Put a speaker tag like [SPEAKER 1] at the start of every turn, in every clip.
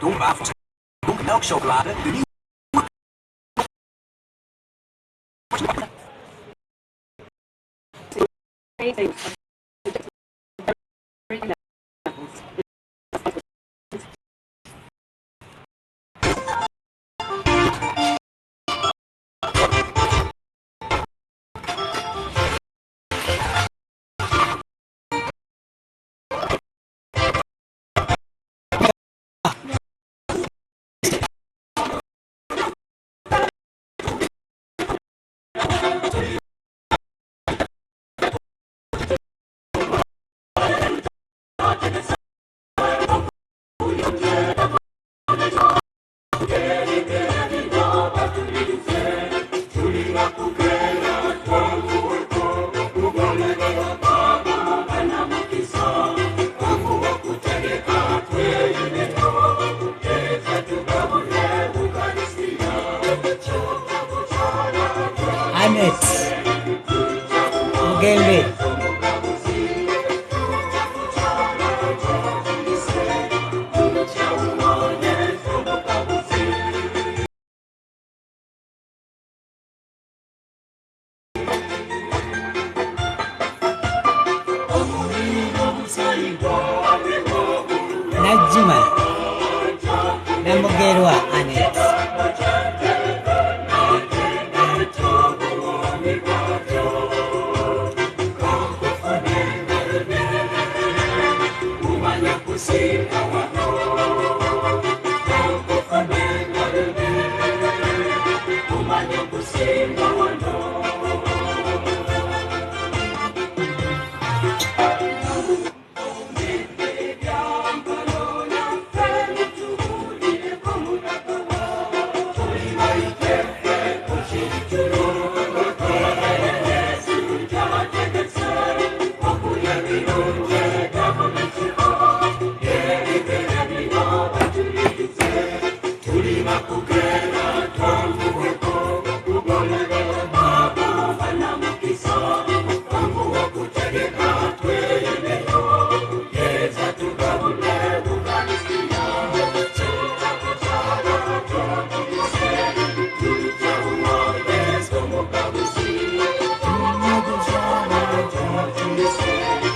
[SPEAKER 1] Donkerwafels. Donkermelkchocolade. De nieuwe.
[SPEAKER 2] Mwebale. Najima Namugerwa Anet.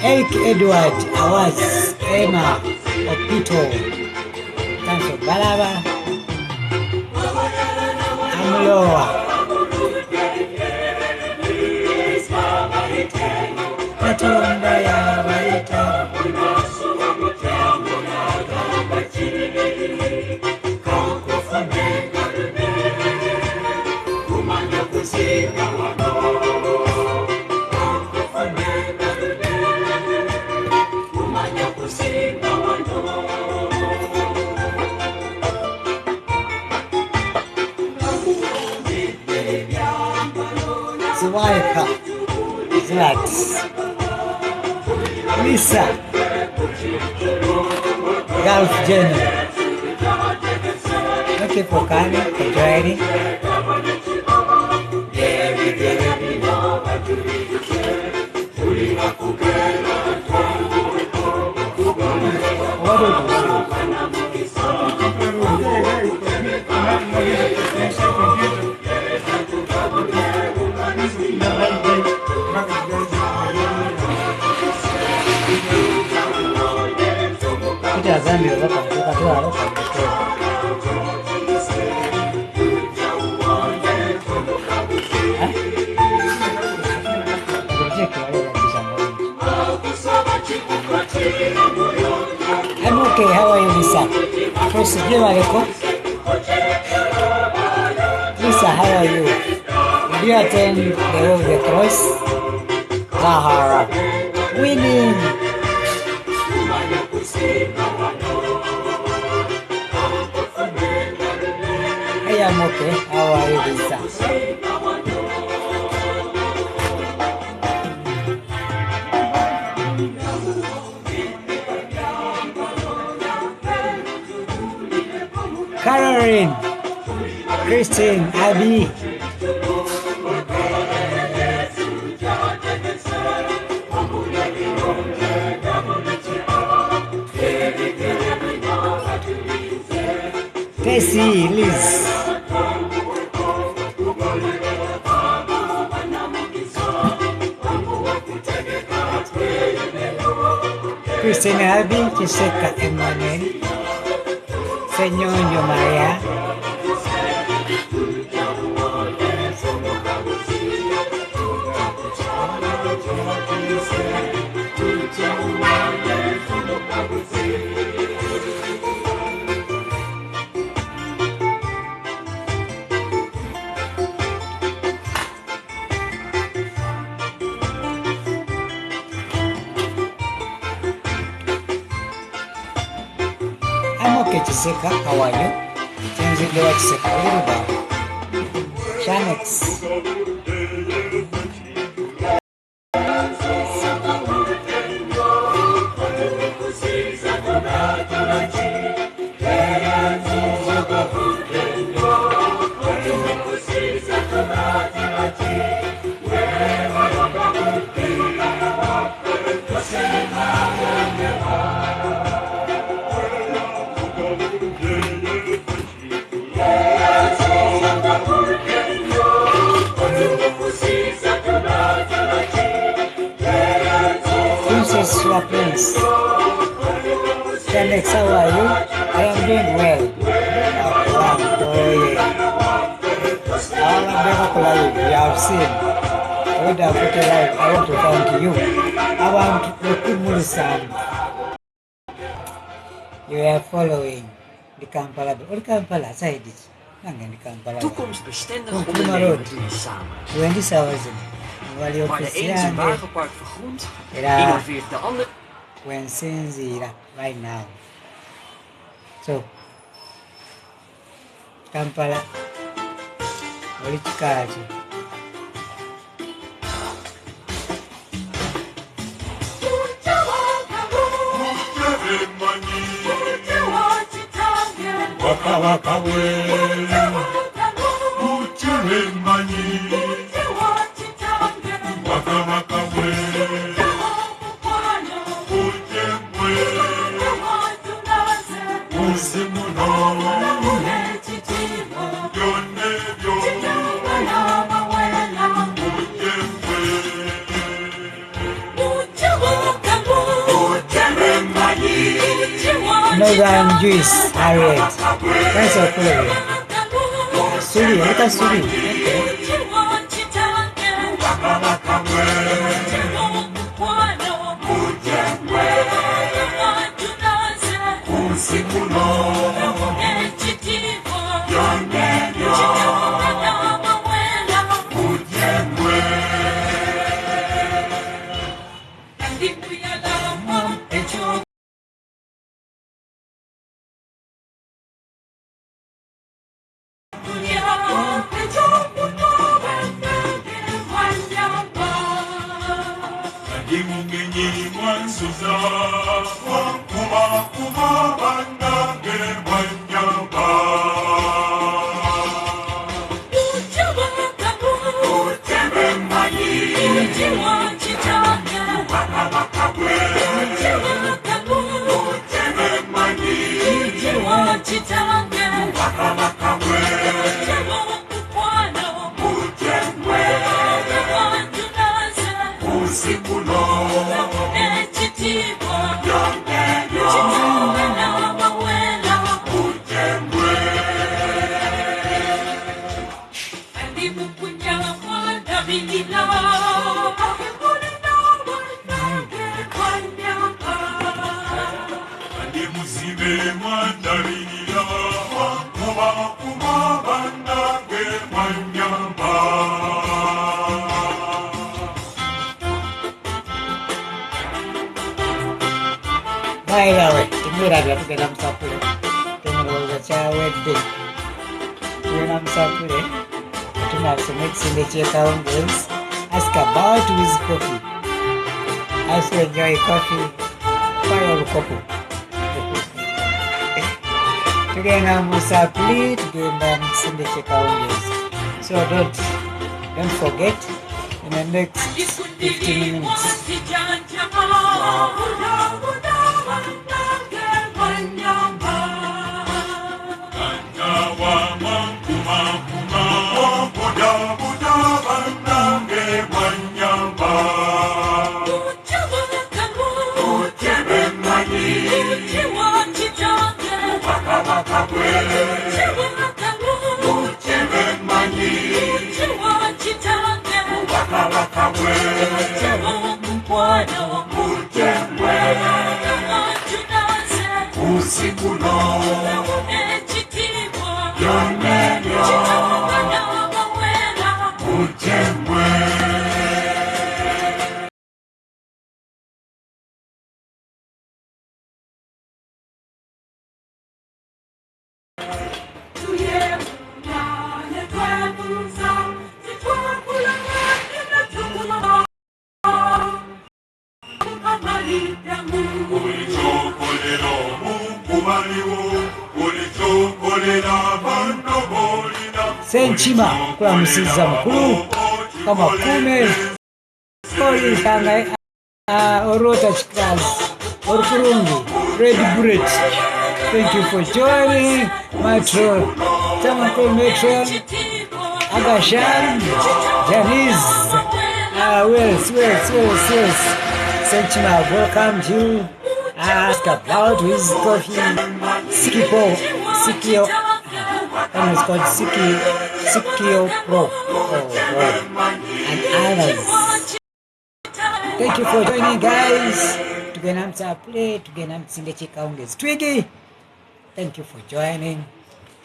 [SPEAKER 2] Eric Edward Awas Emma Opito Tanso Balaba Amuloa Katonda ya Baita Zwalka Zlat Lisa Golf Journey. Okay, for coming, for joining. I'm okay, how are you, Lisa? First, Lisa, how are you? Did you attend the Way of the Cross? Zahara. Winning! I am okay, how are you, Lisa? Caroline, Christine, Abby. Casey, Liz. Christine Alvin, Chiseka Emmanuel, Señor Maria, I'm okay, Chiseka, how are you? James, you like Chiseka, a little bit. Shanex. Princess Prince. Shanex, how are you? I am doing well. Oh, yeah. You have seen. I want to thank you. I want to Kumuri-san. You are following the Kampala. Or Kampala, side it. Nangan Kampala.
[SPEAKER 1] Toekomstbestendig ondernemen doen we samen.
[SPEAKER 2] 20,000.
[SPEAKER 1] Waar de een zijn wagenpark vergroent, innoveert de ander.
[SPEAKER 2] When Sinzira right now. So Kampala. Olichikaji. Waka waka we. Waka waka we. Northern Jews, Harriet. Thanks for following. Suri, look at Suri. By the way, ini raga tu dalam sapu. Tengok baca wedding. Dalam sapu deh. Tu nak semut sini tahun girls. Ask about with coffee. Ask enjoy coffee. Fire kopi. Tugenda musapli, tugenda sini tahun girls. So don't forget in the next 15 minutes. Senchima kulamusiza mukulu kama kume olitanga orota chikazi orukurungi red bullet. Thank you for joining Matron Tamako Metron Agashan Janice Wells Senchima welcome you. Ask about his coffee Sikio and it's called Sikio Pro and others. Thank you for joining, guys. Tugenamsa play, tugenamsinde chikaunges. Twiggy, thank you for joining.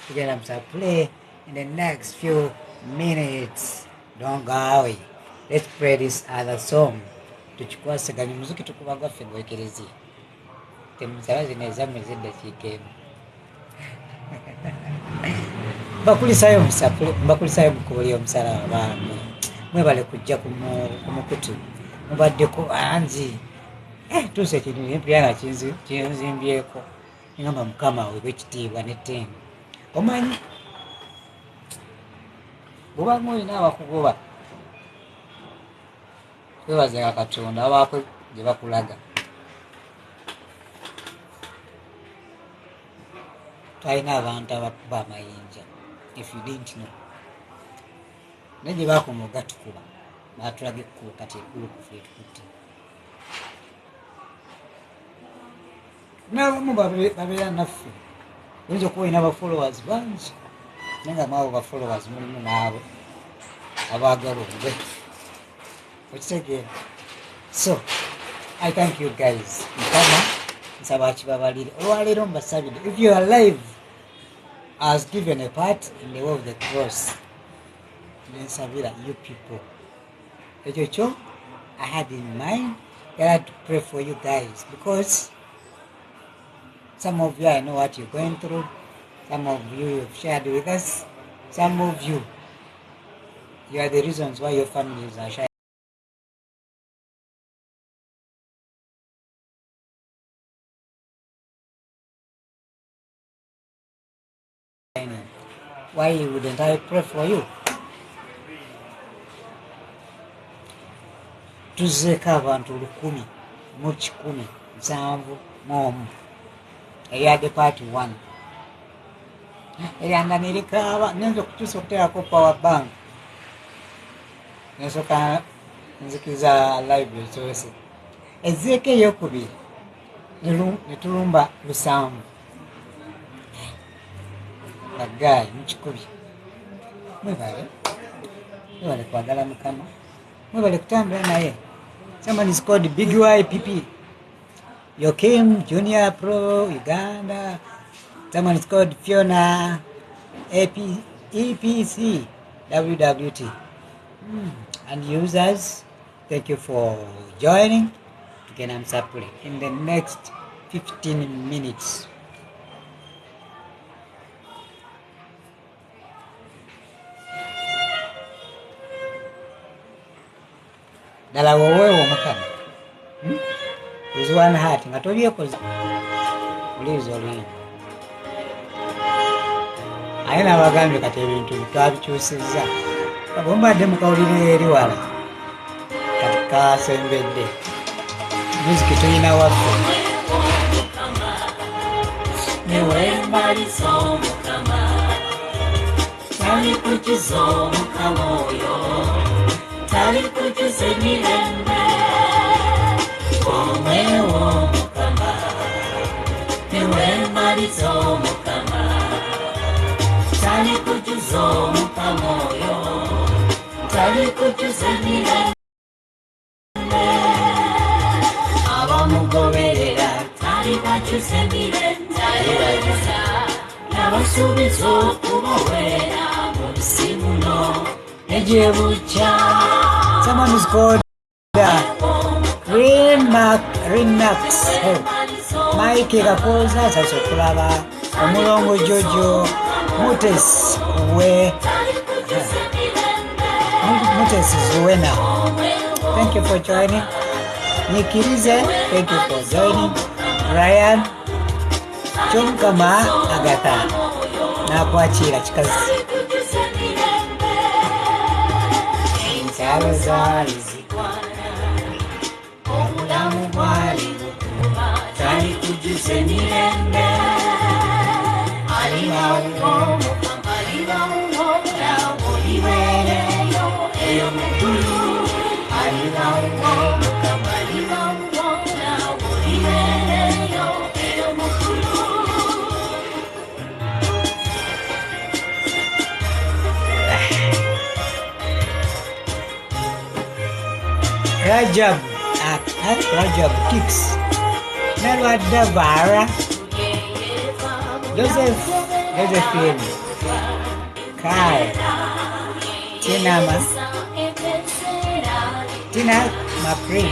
[SPEAKER 2] Tugenamsa play in the next few minutes. Don't go away. Let's play this other song. Tuchukua segani muziki tukubaga fengo ikirizi. Temzawazi nezamu zinde chikemu. Mbakulisayo mukubuli omusala Baana. Mwebale kujja kumukutu. Mubaddeko anzi. Tuse kino empyana kinzimbyeko. Ngamba Mukama we wekitiibwa n'ettendo. Omanyi bw'oba ng'olina abakugoba twebazenga Katonda abaako gye bakulaga. Twalina abantu abakuba amayinja. If you didn't know. Naye bakomoga tukuba. Batulaga ekkubo kati ekkulu kufe tukutte. N'abamu babeera naffe. Oyinza okuba olina abafollowers bangi. Naye nga mwabo bafollowers mulimu n'abo abaagala obugwe. Okitegeera. So, I thank you guys. Mukama nsaba kibabalire. Olwaleero mbasabire. If you are alive, has given a part in the way of the cross. Then Savira, you people. Ejocho, I had in mind that I had to pray for you guys because some of you I know what you're going through. Some of you have shared with us. Some of you are the reasons why your families are sharing. Why wouldn't I pray for you? Tuzeka abantu 1,171 eyadde part 1 eyanga nirikaba nenzo kutusa okuteerako power bank nesoka nzikiza live yosose ezeeka eyokubiri netulumba 7 Nagayi mukikubi. Mwebale kwagala Mukama. Mwebale kutambula naye. Someone is called Big YPP. Yokim Junior Pro Uganda. Someone is called Fiona EPC WWT. And users, thank you for joining. Tugenamsa play in the next 15 minutes. Dala wowe Mukama. Is one heart nga tolyekoze. Ulizo olino. Ayina abagambye kati ebintu twabikyusizza. Kabombadde mukawulire eri wala. Kati kasembedde. Muziki tulina waffe. Newe mbalizo Mukama. Tali kukizo Mukama oyo. Tali kukize mirembe. Omwewo Mukama. Newe mbalizo Mukama. Tali kukizo Mukama oyo. Tali kukize mirembe. Someone is called Remax. Mike Kapoza Sasokulaba, Omulongo Jojo, Mutes is winner. Thank you for joining. Nikirize, thank you for joining. Ryan, Chomkama Agata, Nakwachira Chikazi. Rajab Kicks, Nelwa Davara, Josephine, Kai, Tina Mapri,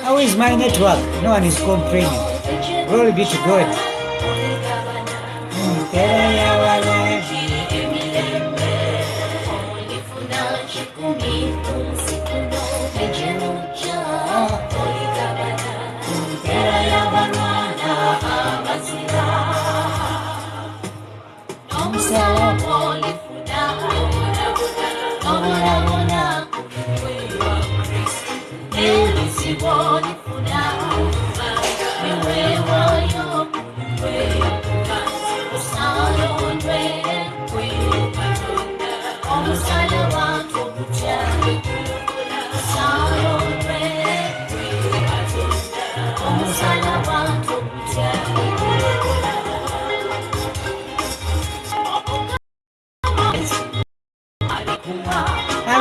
[SPEAKER 2] How is my network? No one is complaining. Glory be to God.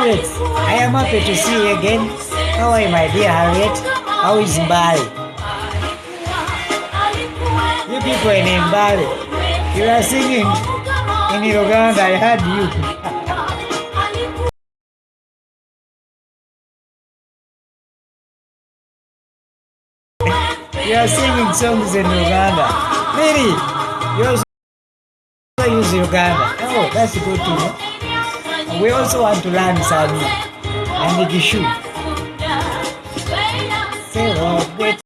[SPEAKER 2] Harriet, I am happy to see you again. How are you, my dear Harriet? How is Mbali? You people in Mbali, you are singing in Uganda. I heard you. You are singing songs in Uganda. Really? You also use Uganda. Oh, that's good to know. We also want to learn Sami and Gishu. Say what? Wait.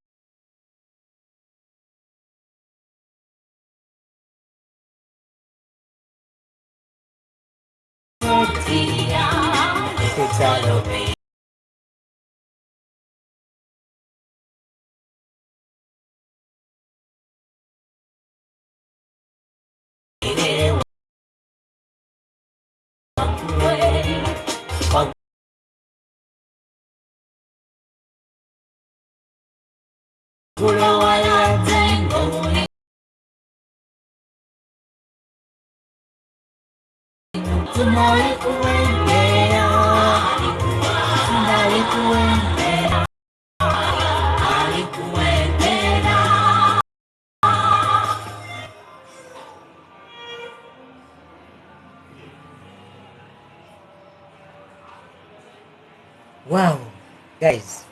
[SPEAKER 2] Wow, guys,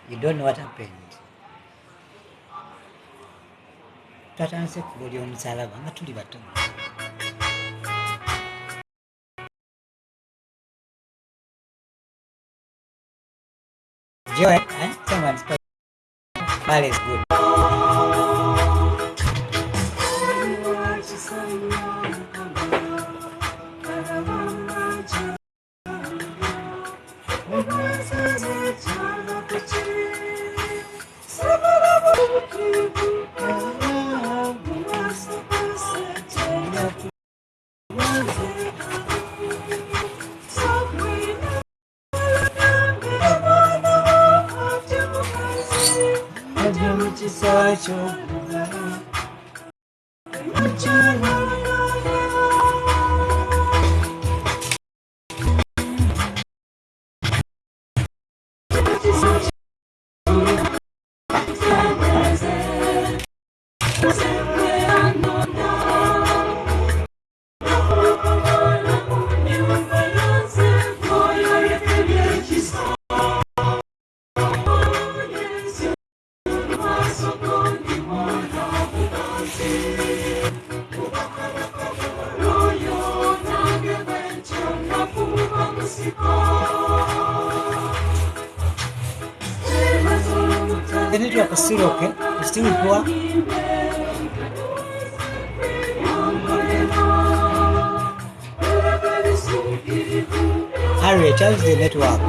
[SPEAKER 2] you don't know what happened. Twatanse kugolia omusalaba nga tuli bato. Joy, someone's Bale is good. The network is still okay. It's still poor. Harriet, how's the network?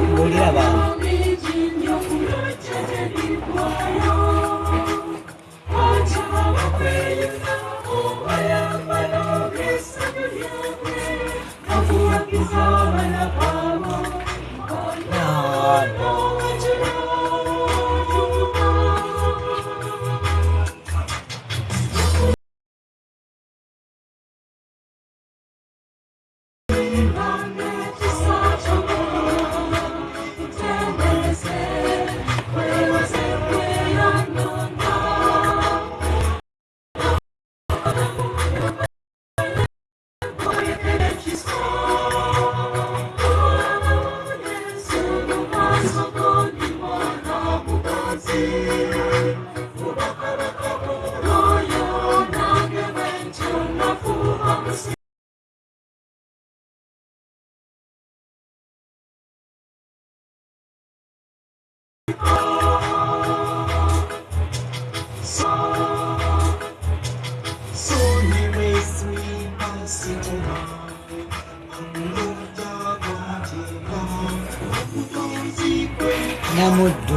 [SPEAKER 2] Namudu.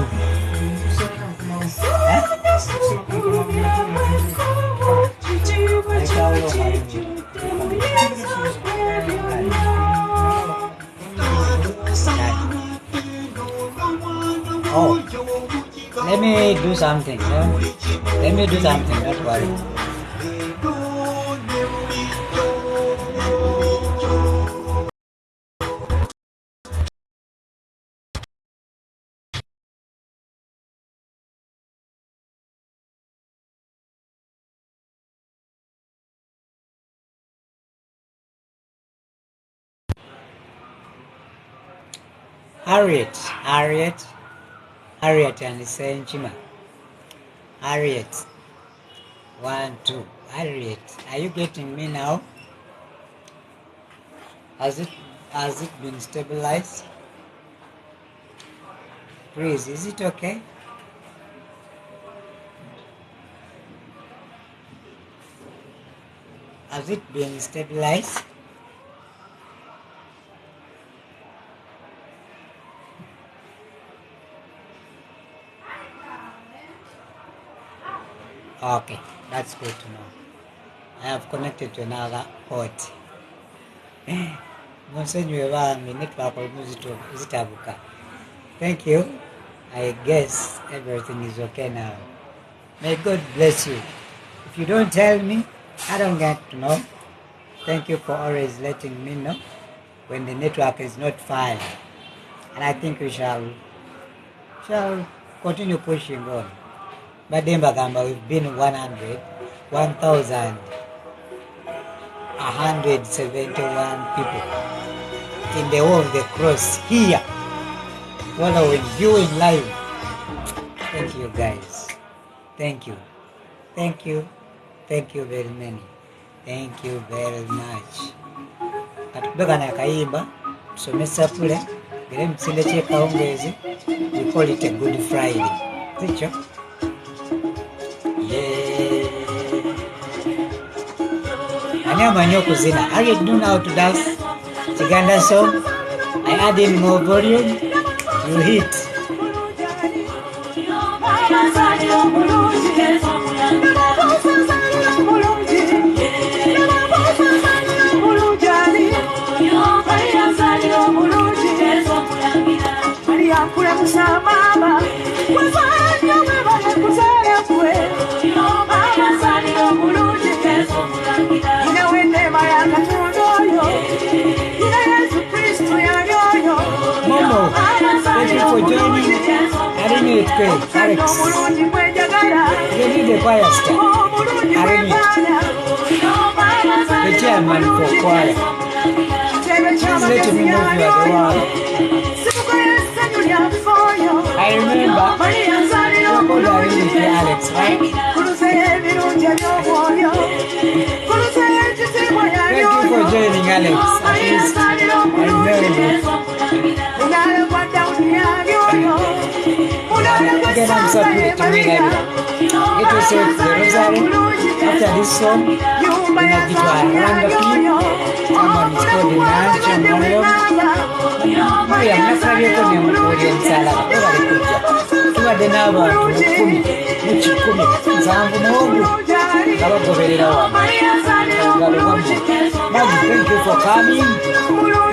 [SPEAKER 2] Oh, let me do something. Let me do something, don't worry. Harriet and Senchima. Harriet. 1, 2. Harriet, are you getting me now? Has it been stabilized? Please, is it okay? Has it been stabilized? Okay, that's good to know. I have connected to another port. Thank you. I guess everything is okay now. May God bless you. If you don't tell me, I don't get to know. Thank you for always letting me know when the network is not fine. And I think we shall continue pushing on. But then we've been 1,171 people in the whole of the cross here, following, viewing live. Thank you guys. Thank you. Thank you. Thank you very many. Thank you very much. Katubega na kaimba, tusomesa pule, gire msinde cheka ongezi, we call it a Good Friday. Ticho? Manyo kuzina. Harriet, do know how to dance Chiganda song? I add in more volume. You hit. Mwebale Thank you for joining. Arinit Kwe, Alex. You need a choir star. Arinit. The chairman for choir. Please let me know if you are the one. I remember you called Arinit Alex, right? Thank you for joining, Alex. At least I remember you. Get on support to win everything. Get yourself the rosary. After this song, we're going to give you a round of applause. Someone is called the Nanch and Mariam. Mariam, I'm not going to be Mariam Salah. You are the number to Kumi. Muchi Kumi. Zambu Mogu. Gabako Verila one. Maggie, thank you for coming.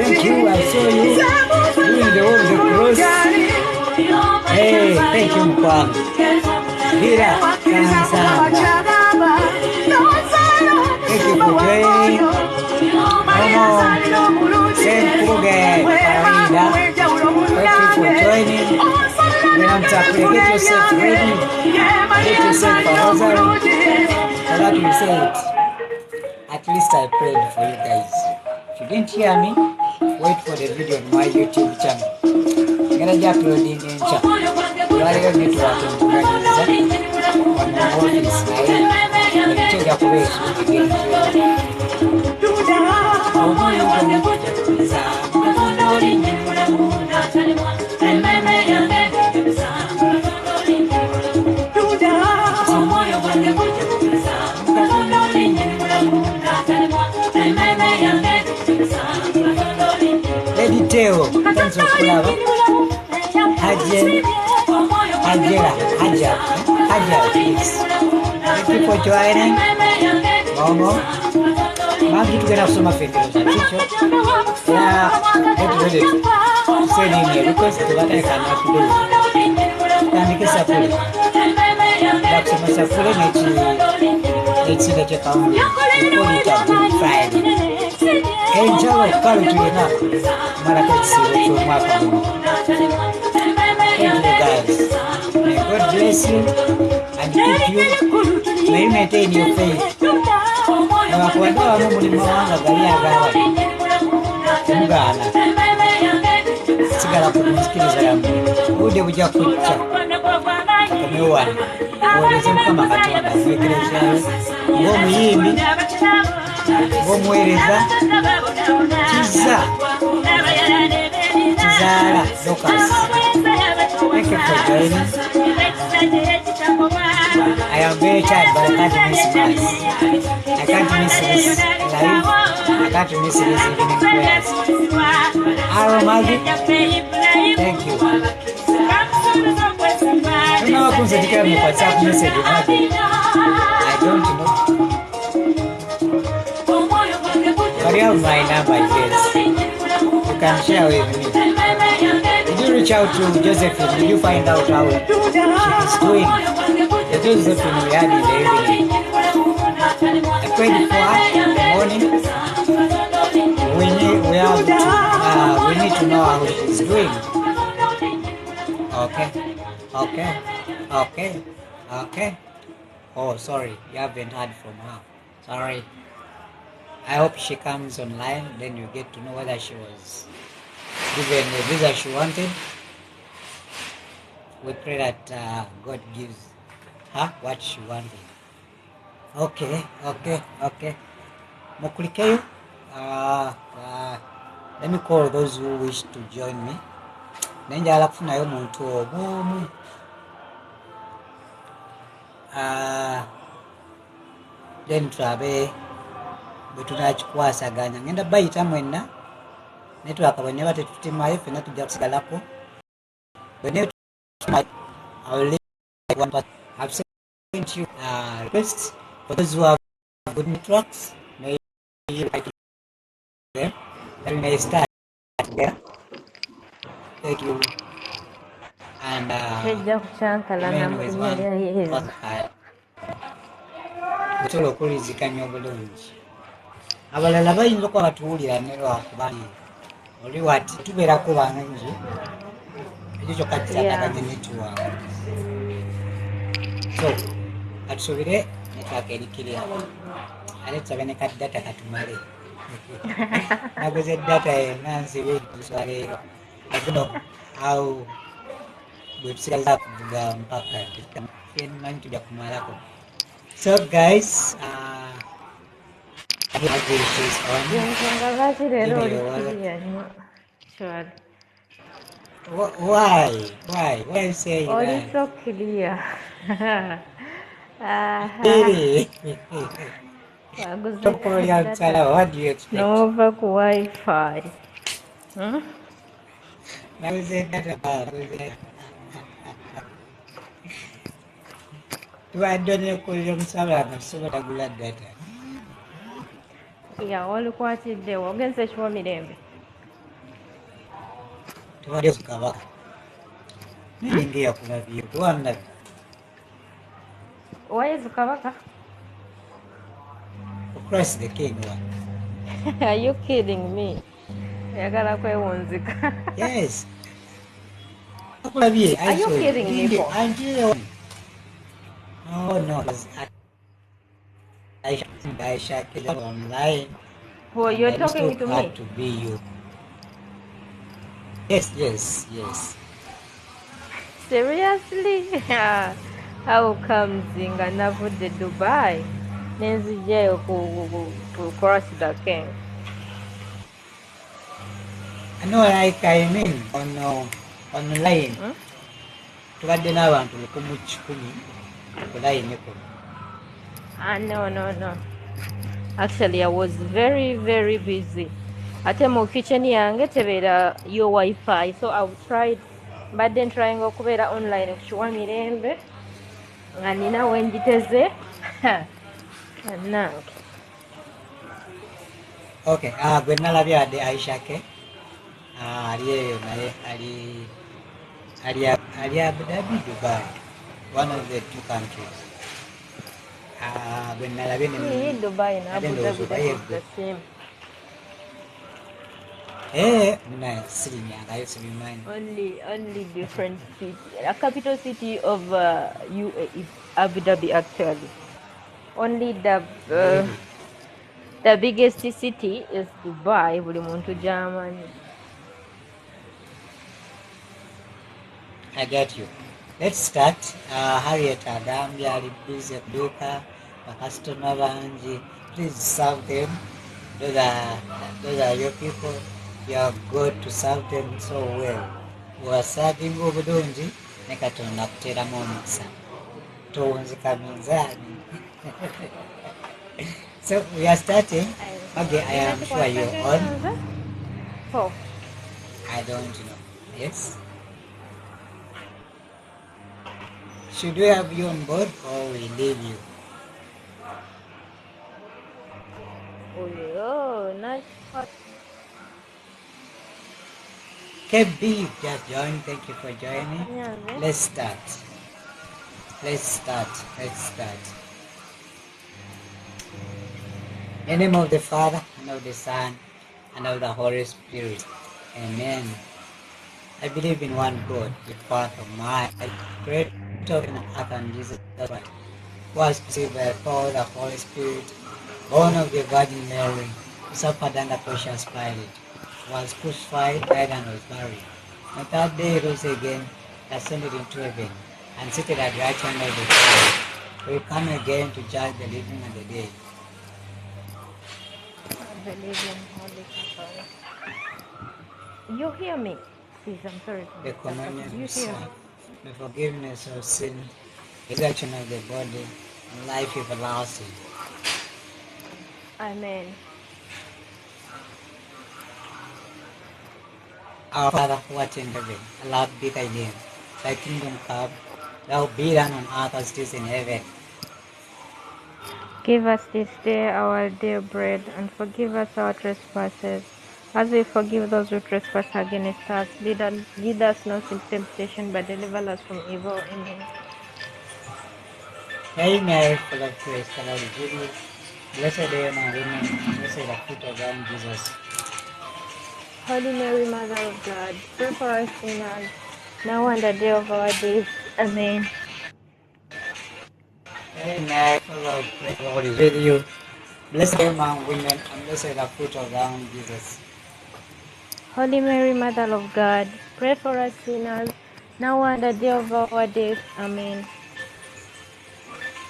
[SPEAKER 2] Thank you. I saw you doing the whole cross. Hey, thank you, Mkwam. Hira, Kansamba. Thank you for joining. Momo, Senkuge, Farida. Thank you for joining. When I'm talking, get yourself ready. Get yourself a rosary. So that we say it. At least I prayed for you guys. If you didn't hear me, wait for the video on my YouTube channel. I'm going to upload it in chat. You are going to get to on my office. I'm change up ways Lady Teo, thanks for Kulava. Hajar, please. Thank you for joining. Momo. Maggie to get up some of it. Yeah, get ready to send in here because what I cannot do. Can you get support? That's some support. Let's see the check out. Before we talk to Friday. Angel of quality enough. Marakatsi, which will mark on. Thank you guys. May God bless you and keep you. May you maintain your faith. Nawakuandaa wa mulimo wanga galia gawa. Mugana. Sigala kumusikiliza yamu. Ude buja kucha. Kamewana. Uweleze mkama katonda. Mwekeleza yawe. Ngomuyimbi. Omuweereza Kizala Lucas. Thank you for joining. I am very tired, but I can't miss mass. I can't miss this live. I can't miss this evening prayers. Aaron Maggie, thank you. You know what comes to the WhatsApp message, Maggie? I don't know. But you have my number, yes. You can share with me. Did you reach out to Josephine? Did you find out how she is doing? The Josephine we had in the evening. I prayed for her in the morning. We need to know how she is doing. Okay. Oh, sorry, you haven't heard from her. Sorry. I hope she comes online, then you get to know whether she was given the visa she wanted. We pray that God gives her what she wanted. Okay. Mokulikeyo, let me call those who wish to join me. Nenjala kufunayo muntu omu. Then trabe betunakikwasaganya ngenda bayita mwenna netwaka bwe neba tetutimayo fenna tujja kusigalako I've sent you requests for those who have good networks. May you like them. Then we may start there. Thank you. And Tolo okulizikanya obulungi. Abalala bayinza okuba batuwulira ne lwakubali oli wati tubeerako bangi ekyo kyokka kisakaganye netiwaaka. So katusubire netiwaaka erikirya ate tusabe ne kadata katumale. Naguze data yenna nsibe kuswaleero aguno awo bwe tusigaza kuvuga mpaka manyi tujja kumalako. So guys, why you say that?
[SPEAKER 3] It's so clear.
[SPEAKER 2] Really? What do you expect?
[SPEAKER 3] No over Wi-Fi.
[SPEAKER 2] Tubadde kulira omusala nga tusobola gula data.
[SPEAKER 3] Olukwatiddewo ogenze ekiwa mirembe.
[SPEAKER 2] Tubadde Kabaka. Ninge yakulabye tuwanda.
[SPEAKER 3] Why is Kabaka?
[SPEAKER 2] Christ the King one.
[SPEAKER 3] Are you kidding me? Yagala kwewunzika.
[SPEAKER 2] Yes. Are you
[SPEAKER 3] kidding me?
[SPEAKER 2] No. I shall kill online.
[SPEAKER 3] Oh, you're talking to me?
[SPEAKER 2] To be you. Yes.
[SPEAKER 3] Seriously? How comes nga navudde Dubai nenzijjayo ku cross the king?
[SPEAKER 2] No, like I mean online. Tubadde n'abantu 1,000 ku line ko.
[SPEAKER 3] No. Actually, I was very, very busy. Ate mu kitchen yange tebeera yo Wi-Fi, so I tried, but then trying okubeera online kukiwa mirembe nga nina wenjiteze nange.
[SPEAKER 2] Okay, gwe nalabye adde Aishake ali eyo naye ali Abu Dhabi, Dubai, one of the two countries. Gwe nalabye ne
[SPEAKER 3] Dubai na Abu Dhabi is the same.
[SPEAKER 2] Nice.
[SPEAKER 3] Only different city. A capital city of UAE, Abu Dhabi actually. Only the biggest city is Dubai, buli muntu Germany.
[SPEAKER 2] I get you. Let's start. Harriet agambye ali busy duka customer bangi. Please serve them. Those are your people. You are good to serve them so well. Wasavinga obulungi ne Katonda akuteeramu omukisa. Towunzika minzaani. So we are starting. Okay, I am sure you're on.
[SPEAKER 3] Oh.
[SPEAKER 2] I don't know. Yes? Should we have you on board or we leave you?
[SPEAKER 3] Oh, nice.
[SPEAKER 2] KB, just joined. Thank you for joining.
[SPEAKER 3] Yeah,
[SPEAKER 2] Let's start. In the name of the Father, and of the Son, and of the Holy Spirit. Amen. I believe in one God, the Father Almighty, creator of heaven and earth, and Jesus Christ, was conceived by the power of the Holy Spirit, born of the Virgin Mary, suffered under Pontius Pilate, was crucified, died, and was buried. On the third day he rose again, ascended into heaven, and seated at the right hand of the Father. He will come again to judge the living and the dead.
[SPEAKER 3] I believe in Holy Catholic. You hear me? Please, I'm sorry.
[SPEAKER 2] The communion of sin, the forgiveness of sin, the resurrection of the body, and life everlasting.
[SPEAKER 3] Amen.
[SPEAKER 2] Our Father who art in heaven, hallowed be thy name. Thy kingdom come, thou be done on earth as it is in heaven.
[SPEAKER 3] Give us this day our daily bread, and forgive us our trespasses, as we forgive those who trespass against us. Lead us not into temptation, but deliver us from evil. Amen.
[SPEAKER 2] Hail Mary, full of grace, the Lord is with you. Blessed are you among women, blessed is the fruit of thy womb, Jesus.
[SPEAKER 3] Holy Mary, Mother of God, pray for us sinners, now and the day of our death. Amen.
[SPEAKER 2] Amen. Lord, the Lord is with you. Blessed among women, and blessed the fruit of thy womb, Jesus.
[SPEAKER 3] Holy Mary, Mother of God, pray for us sinners, now and the day of our death. Amen.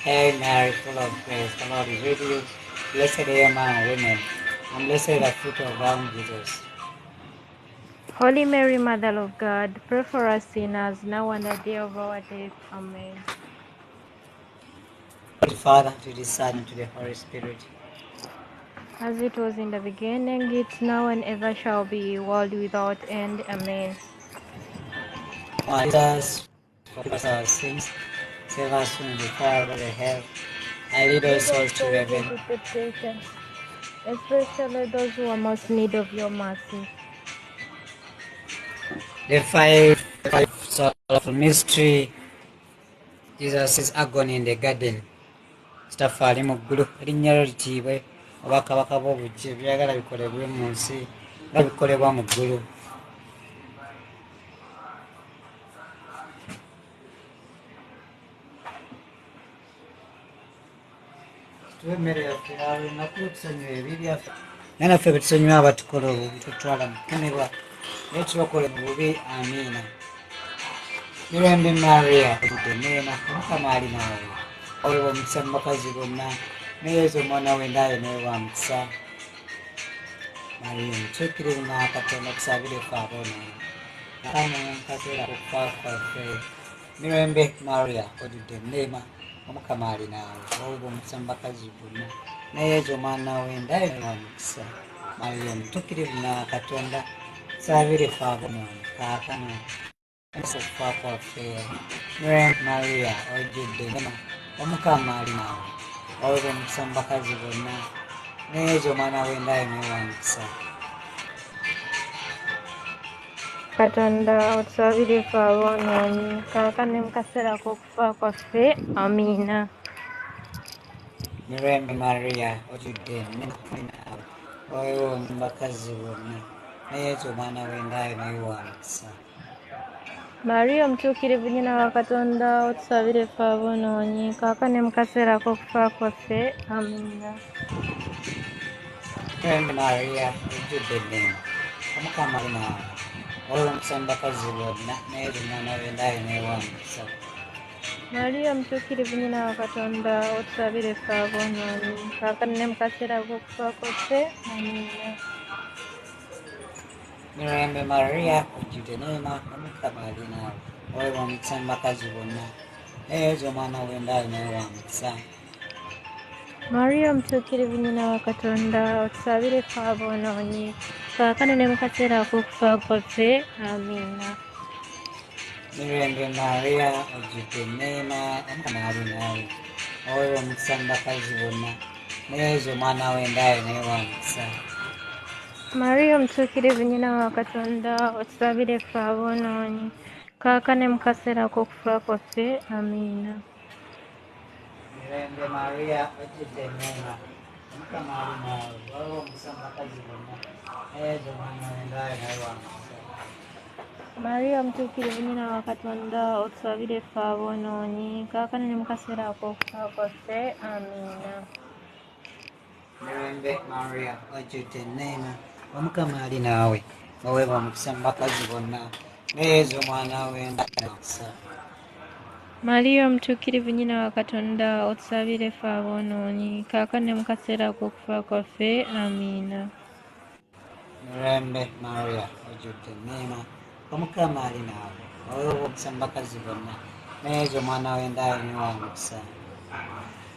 [SPEAKER 2] Hail Mary, full of grace, the Lord is with you. Blessed are you among women, and blessed the fruit of thy womb, Jesus.
[SPEAKER 3] Holy Mary, Mother of God, pray for us sinners, now and the day of our death. Amen.
[SPEAKER 2] To the Father, to the Son, and to the Holy Spirit.
[SPEAKER 3] As it was in the beginning, it's now and ever shall be, world without end. Amen.
[SPEAKER 2] O Jesus, forgive us our sins, save us from the fire of the hell, and lead all
[SPEAKER 3] Lead all
[SPEAKER 2] souls to
[SPEAKER 3] souls
[SPEAKER 2] heaven.
[SPEAKER 3] into temptation, especially those who are most in need of your mercy.
[SPEAKER 2] The five sorrowful mystery, Jesus' agony in the garden. Kitaffe ali mu ggulu, erinnya lyo litiibwe, obwakabaka bw'obuggye byagala bikolebwe mu nsi nga bikolebwa mu ggulu. Tuwe emmere yaffe ya buli lunaku, otusonyiwa ebibi byaffe naye naffe bwe tusonyiwa abatukola obubi, totwala mu kkomebwa naye tulokole mu bubi. Amiina. Mirembe Maria, ojjudde neema, Omukama ali naawe, oweebwa omukisa mu bakazi bonna, ne Yesu omwana w'endaaya naye wa mukisa. Mariya omutuukirivu na Katonda, tusabire ffe aboonoonyi, nakane mu kaseera k'okufa kwaffe. Mirembe Maria, ojjudde neema, Omukama ali naawe, oweebwa omukisa mu bakazi bonna, ne Yesu omwana w'endaaya naye wa mukisa. Mariya omutuukirivu na Katonda, tusabire ffe aboonoonyi, kaakano okufa kwaffe. Mirembe Maria, ojjudde neema, Omukama ali naawe, oweebwa omukisa mu bakazi bonna, ne Yesu omwana w'endaaya naye wa mukisa.
[SPEAKER 3] Katonda otusabire ffe aboonoonyi, kaakano ne mu kaseera k'okufa kwaffe. Amiina.
[SPEAKER 2] Mirembe Maria, ojjudde naawe, oweebwa mu bakazi bonna, ne Yesu omwana w'endaaya naye wa mukisa.
[SPEAKER 3] Mariya omutuukirivu nnyina wa Katonda, otusabire ffe aboonoonyi, kaakano ne mu kaseera k'okufa kwaffe. Amiina.
[SPEAKER 2] Mirembe Maria, ojjudde neema, Omukama ali naawe, oweebwa omukisa mu bakazi bonna, ne Yesu omwana w'endaaya naye wa mukisa.
[SPEAKER 3] Mariya omutuukirivu nnyina wa Katonda, otusabire ffe aboonoonyi, kaakano ne mu kaseera k'okufa kwaffe. Amiina.
[SPEAKER 2] Mirembe Maria, ojjudde neema, Omukama ali naawe, oweebwa omukisa mu bakazi bonna, ne Yesu omwana w'endaaya naye wa mukisa.
[SPEAKER 3] Mariya omutuukirivu nnyina wa Katonda, otusabire ffe aboonoonyi, kaakano ne mu kaseera k'okufa kwaffe. Amiina.
[SPEAKER 2] Mirembe Maria, ojjudde neema, Omukama ali naawe, oweebwa omukisa mu bakazi bonna, ne Yesu omwana w'endaaya naye wa mukisa.
[SPEAKER 3] Mariya omutuukirivu nnyina wa Katonda, otusabire ffe aboonoonyi, kaakano ne mu kaseera k'okufa kwaffe. Amiina.
[SPEAKER 2] Mirembe Maria, ojjudde neema, Omukama ali naawe, oweebwa omukisa mu bakazi bonna, ne Yesu omwana w'endaaya naye wa mukisa.
[SPEAKER 3] Mariya omutuukirivu nnyina wa Katonda, otusabire ffe aboonoonyi, kaakano ne mu kaseera k'okufa kwaffe. Amiina.
[SPEAKER 2] Mirembe Maria, ojjudde neema, Omukama ali naawe, oweebwa omukisa mu bakazi bonna, ne Yesu omwana w'endaaya naye wa mukisa.
[SPEAKER 3] Mariya omutuukirivu nnyina wa Katonda, otusabire ffe aboonoonyi, kaakano ne mu kaseera k'okufa kwaffe. Amiina.
[SPEAKER 2] Mirembe Maria, ojjudde neema, Omukama ali naawe, oweebwa omukisa mu bakazi bonna, ne Yesu omwana w'endaaya naye wa mukisa.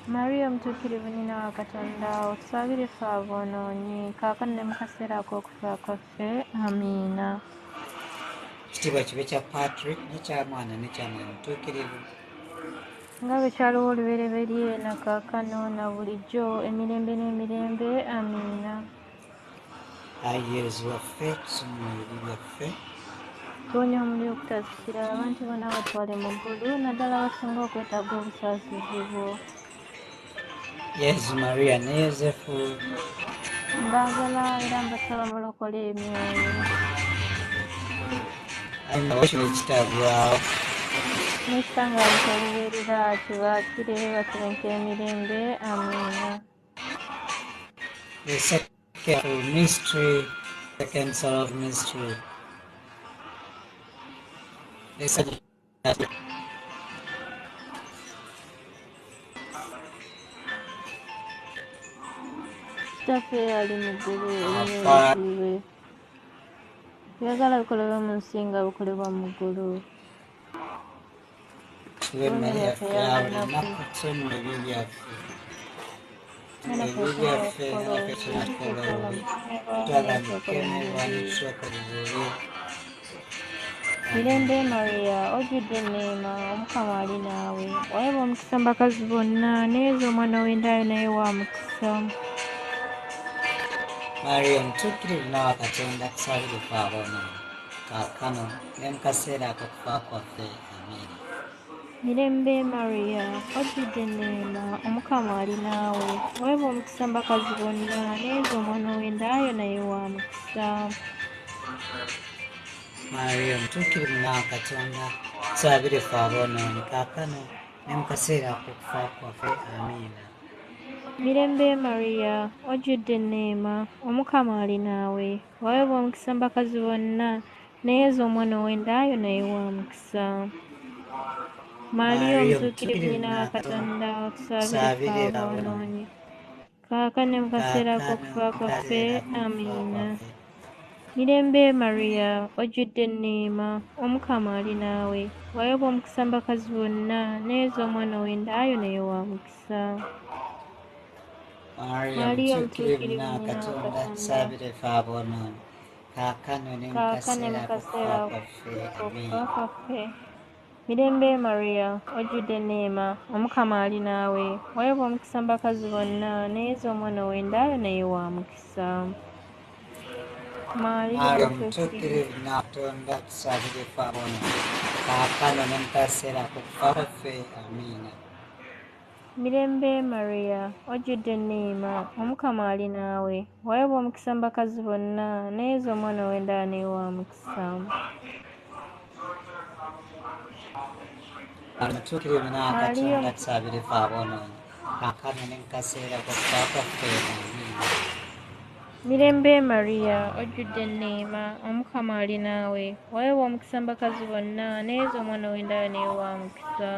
[SPEAKER 3] Mariya omutuukirivu nnyina wa Katonda, otusabire ffe aboonoonyi, kaakano ne mu kaseera k'okufa kwaffe. Amiina.
[SPEAKER 2] Ekitiibwa kibe kya Patrick, n'ekya Mwana n'ekya Mwoyo Omutuukirivu.
[SPEAKER 3] nga bwe kyaliwo olubereberye na kaakano na bulijjo emirembe n'emirembe. Amiina.
[SPEAKER 2] Ayi Yesu waffe, tusonyiwa ebibi byaffe,
[SPEAKER 3] Tuwonya omuli okutazikira abantu bonna batwale mu ggulu, naddala basinga okwetaaga obusaasizi bwo.
[SPEAKER 2] Yesu Maria ne Yosefu,
[SPEAKER 3] Mbaagala era mbasaba mulokole emyoyo.
[SPEAKER 2] kino ekitagwawo
[SPEAKER 3] n'ekitanga kyolubeerera kibaakire bakirenka emirembe amiina.
[SPEAKER 2] The second mystery, second sort of mystery. The second
[SPEAKER 3] Kitaffe ali mu ggulu eriweebazibwe. Byagala bikolebwa mu nsi nga bikolebwa mu ggulu.
[SPEAKER 2] emmere yaffe ya buli lunaku tusonyiwe ebyo byaffe. Ebyo byaffe naffe tunakola obubi. Twaganikemebwa nitusooka bububi.
[SPEAKER 3] Mirembe Maria, ojjudde enneema, Omukama ali naawe. Wayaba omukisa mu bakazi bonna, neeza omwana w'endaayo naye wa mukisa.
[SPEAKER 2] Maria omutuukirivu nawa Katonda tusabire ffe aboonoonyi, kaakano ne mu kaseera ak'okufa kwaffe. Amiina.
[SPEAKER 3] Mirembe Maria, ojjudde enneema, Omukama ali naawe. Wayaba omukisa mu bakazi bonna, neeza omwana w'endaayo naye wa mukisa.
[SPEAKER 2] Maria omutuukirivu nawa Katonda tusabire ffe aboonoonyi, kaakano ne mu kaseera ak'okufa kwaffe. Amiina.
[SPEAKER 3] Mirembe Maria, ojjudde enneema, Omukama ali naawe. Wayaba omukisa mu bakazi bonna, neeza omwana w'endaayo naye wa mukisa. Maria omutuukirivu nnyina wa Katonda, tusabire ffe aboonoonyi, kaakano ne mu kaseera ak'okufa kwaffe. Amiina. Mirembe Maria, ojjudde enneema, Omukama ali naawe. Wayaba omukisa mu bakazi bonna, neeza omwana w'endaayo naye wa mukisa.
[SPEAKER 2] Maria omutuukirivu nawa Katonda tusabire ffe aboonoonyi, kaakano ne mu kaseera ak'okufa kwaffe.
[SPEAKER 3] Mirembe Maria, ojjudde enneema, Omukama ali naawe. Wayaba omukisa mu bakazi bonna, neeza omwana w'endaayo naye wa mukisa.
[SPEAKER 2] Maria omutuukirivu nawa Katonda tusabire ffe aboonoonyi, kaakano ne mu kaseera ak'okufa kwaffe. Amiina.
[SPEAKER 3] Mirembe Maria, ojjudde enneema, Omukama ali naawe. Wayaba omukisa mu bakazi bonna, neeza omwana w'endaayo naye wa mukisa.
[SPEAKER 2] Omutuukirivu nawa Katonda tusabire ffe aboonoonyi, kaakano ne mu kaseera ak'okufa kwaffe. Amiina.
[SPEAKER 3] Mirembe Maria, ojjudde enneema, Omukama ali naawe. Wayaba omukisa mu bakazi bonna, neeza omwana w'endaayo naye wa mukisa.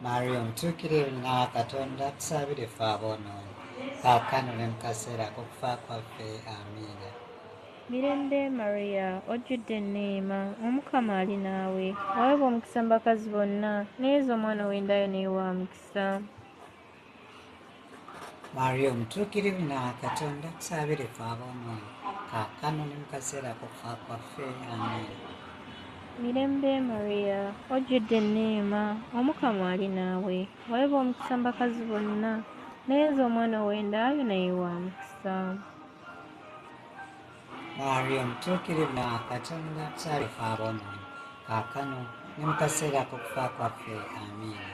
[SPEAKER 2] Maria omutuukirivu nawa Katonda tusabire ffe aboonoonyi, kaakano ne mu kaseera ak'okufa kwaffe. Amiina.
[SPEAKER 3] Mirembe Maria, ojjudde enneema, Omukama ali naawe. Wayaba omukisa mu bakazi bonna, neeza omwana w'endaayo naye wa mukisa.
[SPEAKER 2] Maria omutuukirivu nawa Katonda tusabire ffe aboonoonyi, kaakano ne mu kaseera ak'okufa kwaffe. Amiina.
[SPEAKER 3] Mirembe Maria, ojjudde enneema, Omukama ali naawe. Wayaba omukisa mu bakazi bonna, neeza omwana w'endaayo naye wa mukisa.
[SPEAKER 2] Maria omutuukirivu nawa Katonda tusabire ffe aboonoonyi, kaakano ne mu kaseera ak'okufa kwaffe. Amiina.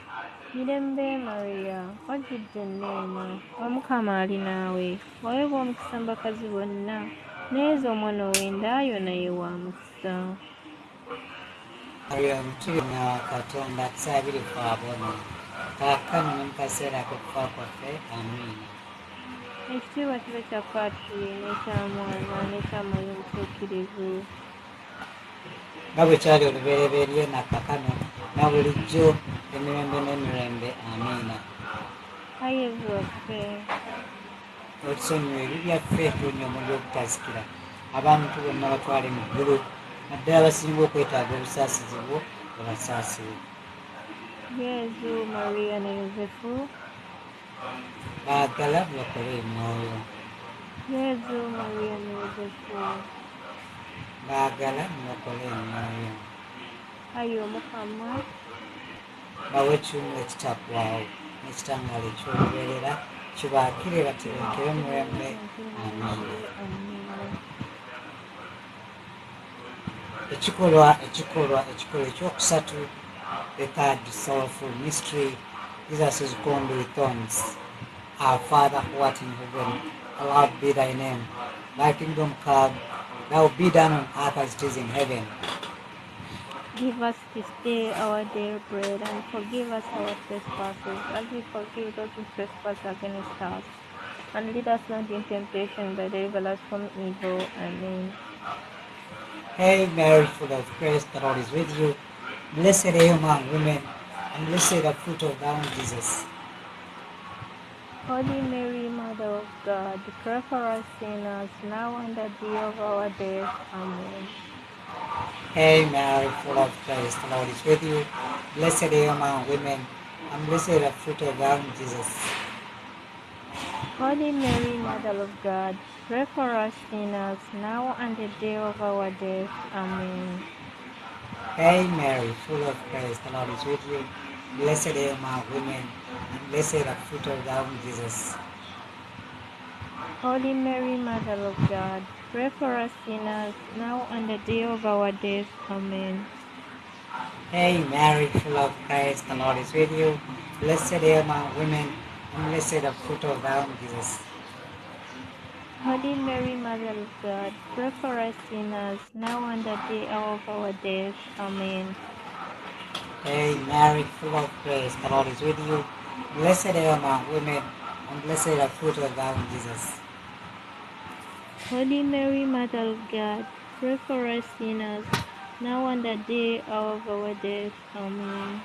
[SPEAKER 3] Mirembe Maria, ojjudde enneema, Omukama ali naawe. Wayaba omukisa mu bakazi bonna, neeza omwana w'endaayo naye wa mukisa.
[SPEAKER 2] Maria omutuukirivu nawa Katonda tusabire ffe aboonoonyi, kaakano ne mu kaseera ak'okufa kwaffe. Amiina.
[SPEAKER 3] Ekitiibwa kibe kya Paatri n'ekya Mwana n'ekya Mwoyo Omutuukirivu.
[SPEAKER 2] nga bwe kyali olubereberye na kaakano na bulijjo emirembe n'emirembe. Amiina.
[SPEAKER 3] Ayi Yezu waffe,
[SPEAKER 2] otusonyiwe ebibi byaffe, tuwonya omuliro ogutazikira, abantu bonna batwale mu ggulu, naddala abasinga okwetaaga obusaasizi bwo obasaasire.
[SPEAKER 3] Yezu, Maria ne Yozefu,
[SPEAKER 2] baagala bakole emwoyo.
[SPEAKER 3] Yezu, Maria ne Yozefu,
[SPEAKER 2] baagala bakole emwoyo.
[SPEAKER 3] ayi Omukama,
[SPEAKER 2] bawe ekiwungu ekitaggwaawo n'ekitangaala eky'olubeerera, kibaakire batebenkere mulembe. Amiina. ekikolwa ekyokusatu, the third soulful mystery. Jesus is crowned with thorns. Our Father who art in heaven, hallowed be thy name. Thy kingdom come, Thou be done on earth as it is in heaven.
[SPEAKER 3] Give us this day our daily bread, and forgive us our trespasses, as we forgive those who trespass against us. And lead us not into temptation, but deliver us from evil. Amen.
[SPEAKER 2] Hail Mary, full of grace, the Lord is with you. Blessed are you among women, and blessed the fruit of thy womb, Jesus.
[SPEAKER 3] Holy Mary, Mother of God, pray for us sinners, now and at the hour of our death. Amen.
[SPEAKER 2] Hail Mary, full of grace, the Lord is with you. Blessed are you among women, and blessed the fruit of thy womb, Jesus.
[SPEAKER 3] Holy Mary, Mother of God, pray for us sinners, now and at the day of our death. Amen.
[SPEAKER 2] Hail Mary, full of grace, the Lord is with you. Blessed are you among women, and blessed the fruit of thy womb, Jesus.
[SPEAKER 3] Holy Mary, Mother of God, pray for us sinners, now and at the day of our death. Amen.
[SPEAKER 2] Hail Mary, full of grace, the Lord is with you. Blessed are you among women, and blessed the fruit of thy womb, Jesus.
[SPEAKER 3] Holy Mary, Mother of God, pray for us sinners, now and at the hour of our death. Amen.
[SPEAKER 2] Hail Mary, full of grace, the Lord is with you. Blessed are you among women, and blessed the fruit of thy womb, Jesus.
[SPEAKER 3] Holy Mary, Mother of God, pray for us sinners, now and at the hour of our death. Amen.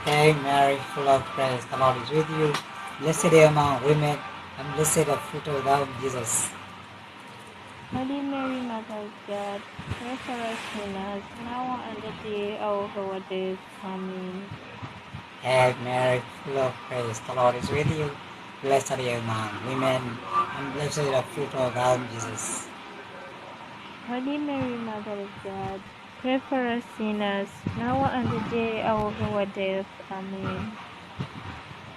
[SPEAKER 2] Hail Mary, full of grace, the Lord is with you. Blessed are you among women, and blessed the fruit of thy womb, Jesus.
[SPEAKER 3] Holy Mary, Mother of God, pray for us sinners, now and at the hour of our death. Amen.
[SPEAKER 2] Hail Mary, full of grace, the Lord is with you. Blessed are you among women, and blessed is the fruit of thy womb, Jesus.
[SPEAKER 3] Holy Mary, Mother of God, pray for us sinners, now and at the hour of our death. Amen.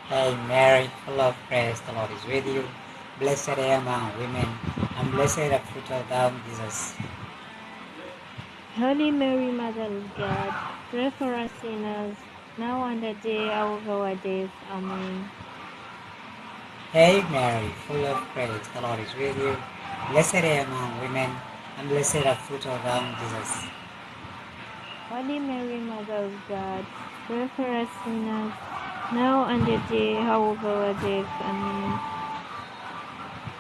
[SPEAKER 2] Hail Mary, full of grace, the Lord is with you. Blessed are you among women, and blessed is the fruit of thy womb, Jesus.
[SPEAKER 3] Holy Mary, Mother of God, pray for us sinners, now and at the hour of our death. Amen.
[SPEAKER 2] Hail Mary, full of grace, the Lord is with you. Blessed are you among women, and blessed is the fruit of thy womb, Jesus.
[SPEAKER 3] Holy Mary, Mother of God, pray for us sinners, now and at the hour of our death. Amen.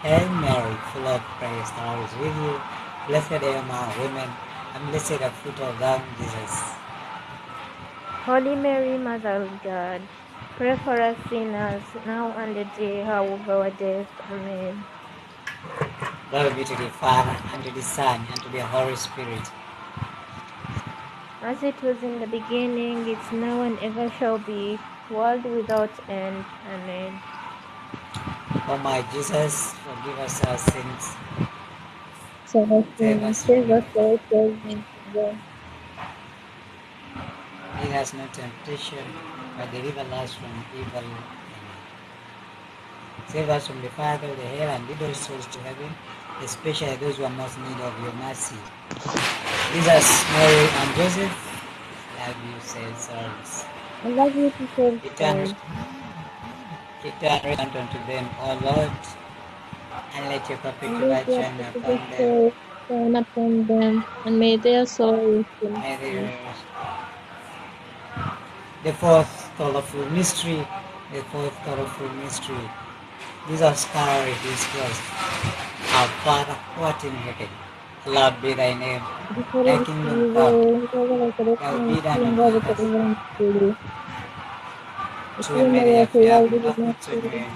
[SPEAKER 2] Hail Mary, full of grace, the Lord is with you. Blessed are you among women, and blessed is the fruit of thy womb, Jesus.
[SPEAKER 3] Holy Mary, Mother of God, pray for us sinners, now and at the hour of our death. Amen.
[SPEAKER 2] Glory be to the Father, and to the Son, and to the Holy Spirit.
[SPEAKER 3] As it was in the beginning, it's now and ever shall be, world without end. Amen.
[SPEAKER 2] O my Jesus, forgive us our sins, save
[SPEAKER 3] Save
[SPEAKER 2] us from
[SPEAKER 3] us,
[SPEAKER 2] evil.
[SPEAKER 3] Lord, save us.
[SPEAKER 2] Lead us not to temptation, but deliver us from evil. Amen. Save us from the fire of the hell, and lead all souls to heaven, especially those who are most in need of your mercy. Jesus, Mary, and Joseph, love you, save souls.
[SPEAKER 3] I love you to save
[SPEAKER 2] Return,
[SPEAKER 3] souls.
[SPEAKER 2] return unto them, O Lord, and let your
[SPEAKER 3] And
[SPEAKER 2] perpetual
[SPEAKER 3] let
[SPEAKER 2] light
[SPEAKER 3] your
[SPEAKER 2] shine
[SPEAKER 3] perfect
[SPEAKER 2] upon them.
[SPEAKER 3] spirit shine upon them, and may their souls receive
[SPEAKER 2] May
[SPEAKER 3] peace.
[SPEAKER 2] they, the fourth colorful mystery, Jesus carried his cross. Our Father, who art in heaven, hallowed be thy name.
[SPEAKER 3] Before
[SPEAKER 2] Thy
[SPEAKER 3] the
[SPEAKER 2] kingdom come,
[SPEAKER 3] evil, the
[SPEAKER 2] thy will be done on
[SPEAKER 3] kingdom of
[SPEAKER 2] earth
[SPEAKER 3] the
[SPEAKER 2] as
[SPEAKER 3] divine spirit.
[SPEAKER 2] it
[SPEAKER 3] The
[SPEAKER 2] is in
[SPEAKER 3] Mary of the
[SPEAKER 2] heaven.
[SPEAKER 3] world is not free.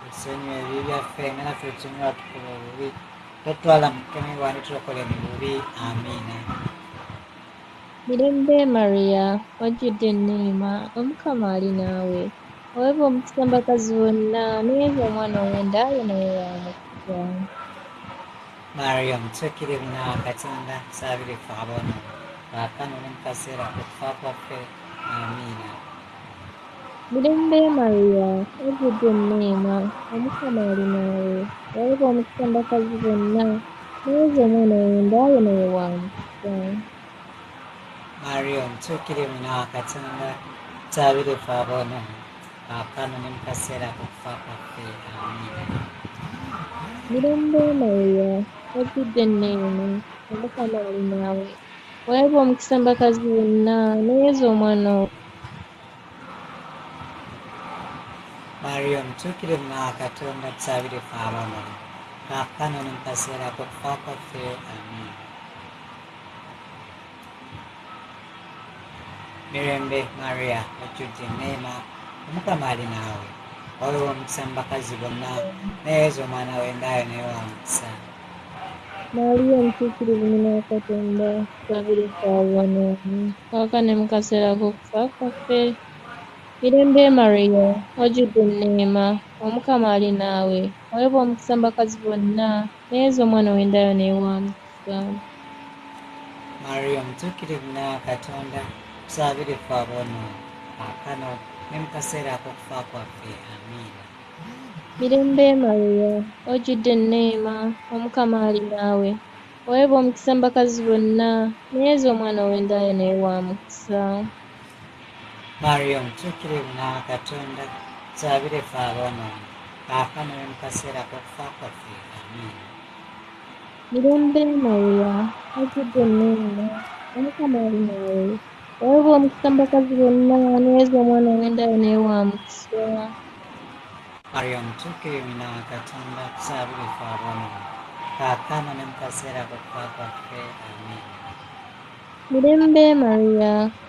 [SPEAKER 2] Tusonyiwe ebyaffe nga naffe tunywa tukola obubi totwala mutemi wa ne tulokole mu bubi. Amiina.
[SPEAKER 3] Mirembe Maria, wajjudde enneema, Omukama ali naawe. Oweebwa omukisa bakazi bonna, n'oweebwa omwana ow'endaalo naye wa mukisa.
[SPEAKER 2] Maria omutuukirivu naawe Katonda tusaabire ffe aboonoonyi kaakano ne mu kaseera k'okufa kwaffe. Amiina.
[SPEAKER 3] Mirembe Maria, wajjudde enneema, Omukama ali naawe. Oweebwa omukisa bakazi bonna, n'oweebwa omwana ow'endaalo naye wa mukisa.
[SPEAKER 2] Maria omutuukirivu naawe Katonda tusaabire ffe aboonoonyi kaakano ne mu kaseera k'okufa kwaffe. Amiina.
[SPEAKER 3] Mirembe Maria, wajjudde enneema, Omukama ali naawe. Weebwa omukisa mbakazi bonna, neeyeza omwana wo.
[SPEAKER 2] Maria omutuukirivu Mukama Katonda tusabire ffe aboonoonyi, kaakano ne mu kaseera k'okufa kwaffe. Amiina. Mirembe Maria, wajjudde enneema, Omukama ali naawe. Weebwa omukisa mu bakazi bonna, neeyeza omwana w'endayo naye wa mukisa.
[SPEAKER 3] Maria omutuukirivu Nnyina wa Katonda, tusabire ffe aboonoonyi, kaakano ne mu kaseera k'okufa kwaffe. Mirembe Maria, wajjudde enneema, Omukama ali naawe. Weebwa omukisa mu bakazi bonna, neeyeza omwana w'endayo naye wa mukisa.
[SPEAKER 2] Maria omutuukirivu Mukama Katonda, tusabire ffe aboonoonyi, kaakano ne mu kaseera k'okufa kwaffe. Amiina.
[SPEAKER 3] Mirembe Maria, wajjudde enneema, Omukama ali naawe. Weebwa omukisa mu bakazi bonna, neeyeza omwana w'endayo naye wa mukisa.
[SPEAKER 2] Maria omutuukirivu Mukama Katonda, tusabire ffe aboonoonyi, kaakano ne mu kaseera k'okufa kwaffe. Amiina.
[SPEAKER 3] Mirembe Maria, wajjudde enneema, Omukama ali naawe. Weebwa omukisa mu bakazi bonna, neeyeza omwana w'endayo naye wa mukisa.
[SPEAKER 2] Maria omutuukirivu Mukama Katonda, tusabire ffe aboonoonyi, kaakano ne mu kaseera k'okufa kwaffe. Amiina.
[SPEAKER 3] Mirembe Maria,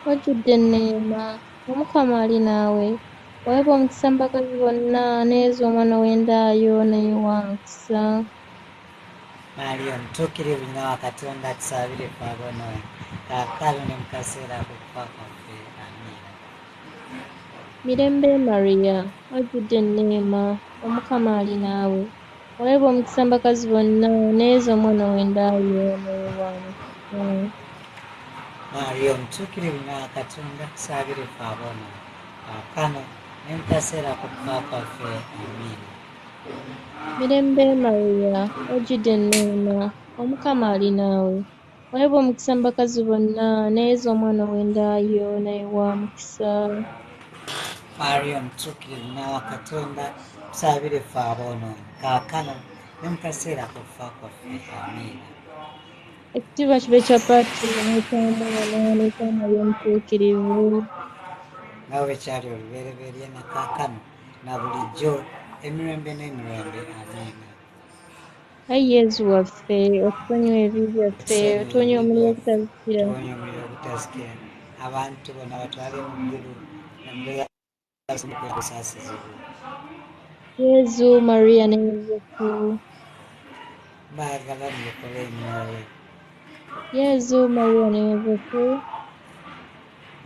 [SPEAKER 3] wajjudde enneema, Omukama ali naawe. Weebwa omukisa mu bakazi bonna, neeyeza omwana w'endayo naye wa mukisa.
[SPEAKER 2] Maria omutuukirivu Mukama Katonda, tusabire ffe aboonoonyi, kaakano ne mu kaseera k'okufa kwaffe. Amiina.
[SPEAKER 3] Mirembe Maria, wajjudde enneema, Omukama ali naawe. Weebwa omukisa mu bakazi bonna, neeyeza omwana w'endayo naye wa mukisa.
[SPEAKER 2] Maria omutuukirivu Mukama Katonda, tusabire ffe aboonoonyi, kaakano ne mu kaseera k'okufa kwaffe. Amiina.
[SPEAKER 3] Mirembe Maria, wajjudde enneema, Omukama ali naawe. Weebwa omukisa mu bakazi bonna, neeyeza omwana w'endayo naye wa mukisa.
[SPEAKER 2] Maria omutuukirivu Mukama Katonda, tusabire ffe aboonoonyi, kaakano ne mu kaseera k'okufa kwaffe. Amiina.
[SPEAKER 3] Ekitiibwa kibe kya Paatiri n'eky'Omwana n'eky'Omwoyo Omutuukirivu.
[SPEAKER 2] nga bwe kyali olubereberye na kaakano na bulijjo emirembe n'emirembe. Amiina.
[SPEAKER 3] Ayi Yezu waffe, otuponye ebibi byaffe, otuwonye omuliro ogutazikira.
[SPEAKER 2] Tuwonye omuliro ogutazikira. Abantu bonna batwale mu ggulu namusaasizibwa.
[SPEAKER 3] Yezu, Maria ne Yozefu.
[SPEAKER 2] Baagala mulokole emyoyo.
[SPEAKER 3] Yezu, Maria ne Yozefu.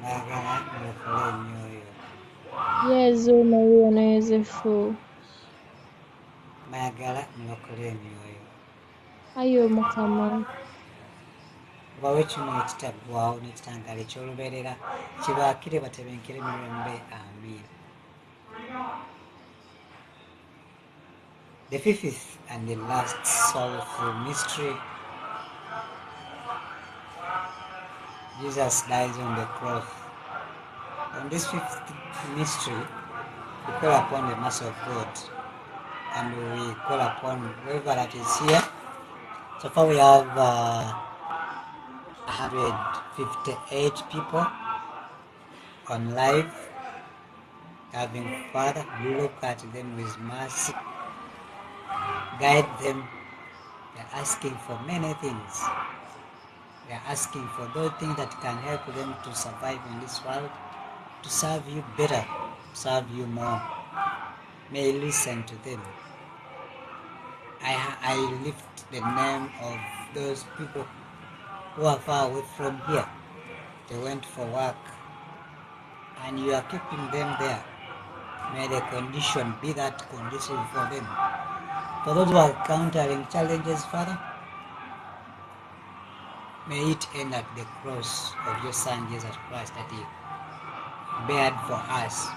[SPEAKER 2] Baagala mulokole emyoyo.
[SPEAKER 3] Yezu, Maria ne Yozefu.
[SPEAKER 2] Baagala mulokole emyoyo.
[SPEAKER 3] Ayi Omukama.
[SPEAKER 2] Bawe kino ekitaggwawo n'ekitangaala eky'olubeerera kibaakire batebenkere emirembe. Amiina. The fifth and the last sorrowful mystery, Jesus dies on the cross. On this fifth mystery, we call upon the mercy of God, and we call upon whoever that is here. So far we have 158 people on live. Having Father, look at them with mercy, guide them. They're asking for many things. They're asking for those things that can help them to survive in this world, to serve you better, serve you more. May you listen to them. I lift the name of those people who are far away from here. They went for work, and you are keeping them there. May the condition be that conducive for them. For those who are encountering challenges, Father, may it end at the cross of your Son, Jesus Christ, that He bared for us.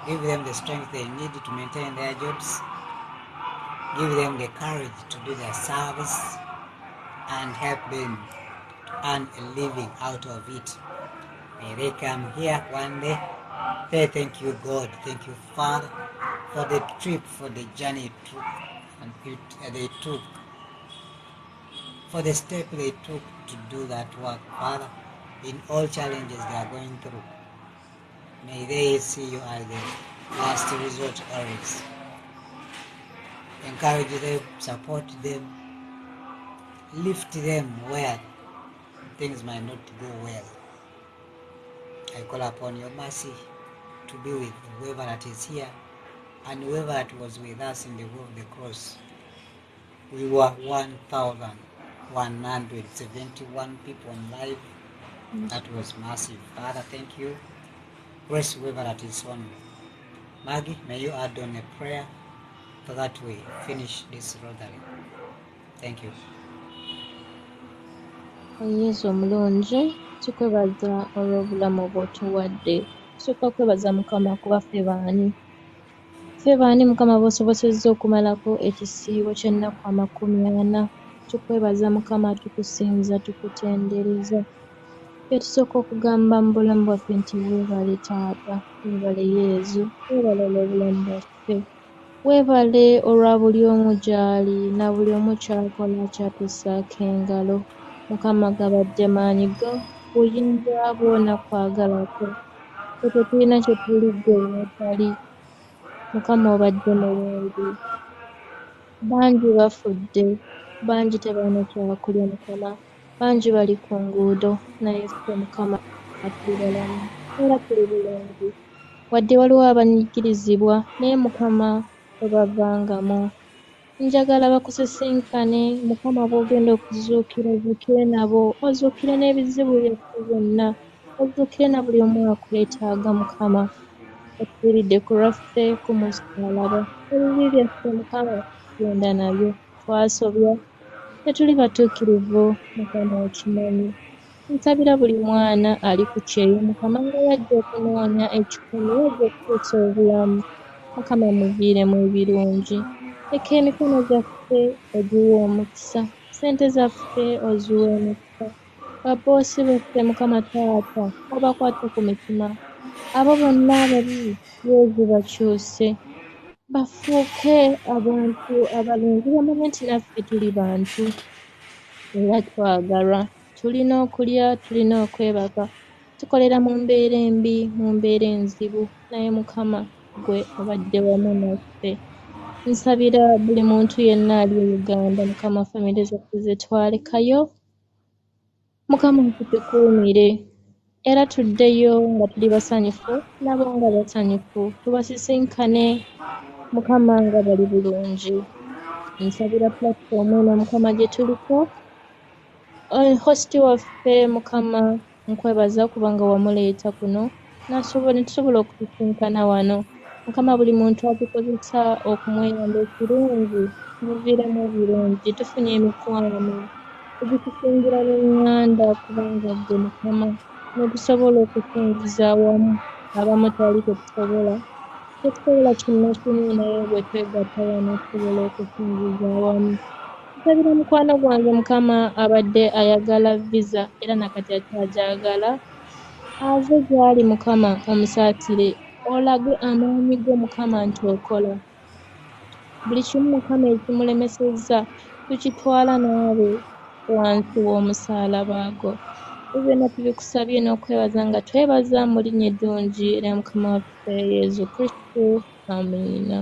[SPEAKER 2] Give them the strength they need to maintain their jobs. Give them the courage to do their service and help them to earn a living out of it. May they come here one day. Say thank you, God. Thank you, Father, for the trip, for the journey and they took, for the step they took to do that work. Father, in all challenges they are going through, may they see you as the last resort always. Encourage them, support them, lift them where things might not go well. I call upon your mercy to be with whoever that is here and whoever that was with us in the way of the cross. We were 1,171 people on live. That was massive. Father, thank you. Bless whoever that is on. Maggie, may you add on a prayer so that we finish this rotary. Thank you.
[SPEAKER 3] Yesu omulungi tukwebaza olw'obulamu bw'otuwadde. Tusooka kwebaza Mukama kuba ffe baani Mukama bw'osobozesezza okumalako ekisiibo ky'ennaku 40. Tukwebaza Mukama, tukusinza, tukutendereza. Ffe tusooka okugamba mu bulamu bwaffe nti weebale Taata, weebale Yezu, weebale olw'obulamu bwaffe. Weebale olwa buli omu gy'ali na buli omu ky'akola ky'atussaako engalo. Mukama gabadde maanyi go, buyinza bwo na kwagala kwo. Ffe tetulina kye tuli ggwe weetali. Mukama obadde mulungi. Bangi bafudde, bangi tebalina kyakulya Mukama, bangi bali ku nguudo, naye ffe Mukama tuli balamu era tuli bulungi. Wadde waliwo abanyigirizibwa naye Mukama tobavangamu. Njagala bakusisinkane Mukama bw'ogenda okuzuukira ozuukire nabo, ozuukire n'ebizibu byaffe byonna, ozuukire na buli omu akwetaaga Mukama. Otuviiridde ku lwaffe ku musaalaba, ebibi byaffe Mukama genda nabyo, twasobya, tetuli batuukirivu Mukama okimanyi. Nsabira buli mwana ali ku kyeyo Mukama nga yajja okunoonya ekikumi, yajja okutuusa obulamu. Mukama muviiremu ebirungi. Leka emikono gyaffe ogiwe omukisa, ssente zaffe oziwe omukisa. Babboosi baffe Mukama Taata obakwate ku mitima. Abo bonna ababi Yezu bakyuse, bafuuke abantu abalungi, bamanye nti naffe tuli bantu era twagalwa. Tulina okulya, tulina okwebaka, tukolera mu mbeera embi, mu mbeera enzibu, naye Mukama ggwe obadde wamu naffe. Nsabira buli muntu yenna ali e Uganda, Mukama famire zaffe ze twalekayo, Mukama tutukuumire. Era tuddeyo nga tuli basanyufu, nabo nga basanyufu. Tubasisinkane Mukama nga bali bulungi. Nsabira platform eno Mukama gye tuliko. Host waffe Mukama nkwebaza kubanga wamuleeta kuno ne tusobola okusisinkana wano. Mukama buli muntu atukozesa okumweyamba ekirungi, muviiremu ebirungi, tufunye emikwano. Tugitusingira luŋŋanda kubanga ggwe Mukama ne tusobola okusingiza awamu. Abamu twali tetusobola kyonna kimu naye bwe twegatta wano tusobola okusingiza awamu. Nsabira mukwano gwange Mukama abadde ayagala visa era nakati akyagyagala, ave gy'ali Mukama omusaasire, olage amaanyi go Mukama nti okola. Buli kimu Mukama ekimulemesezza tukitwala naawe wansi w'omusaalaba gwo. Byonna tubikusabye n'okwebaza nga twebaza mu linnya eddungi erya Mukama waffe Yezu Kristo. Amiina.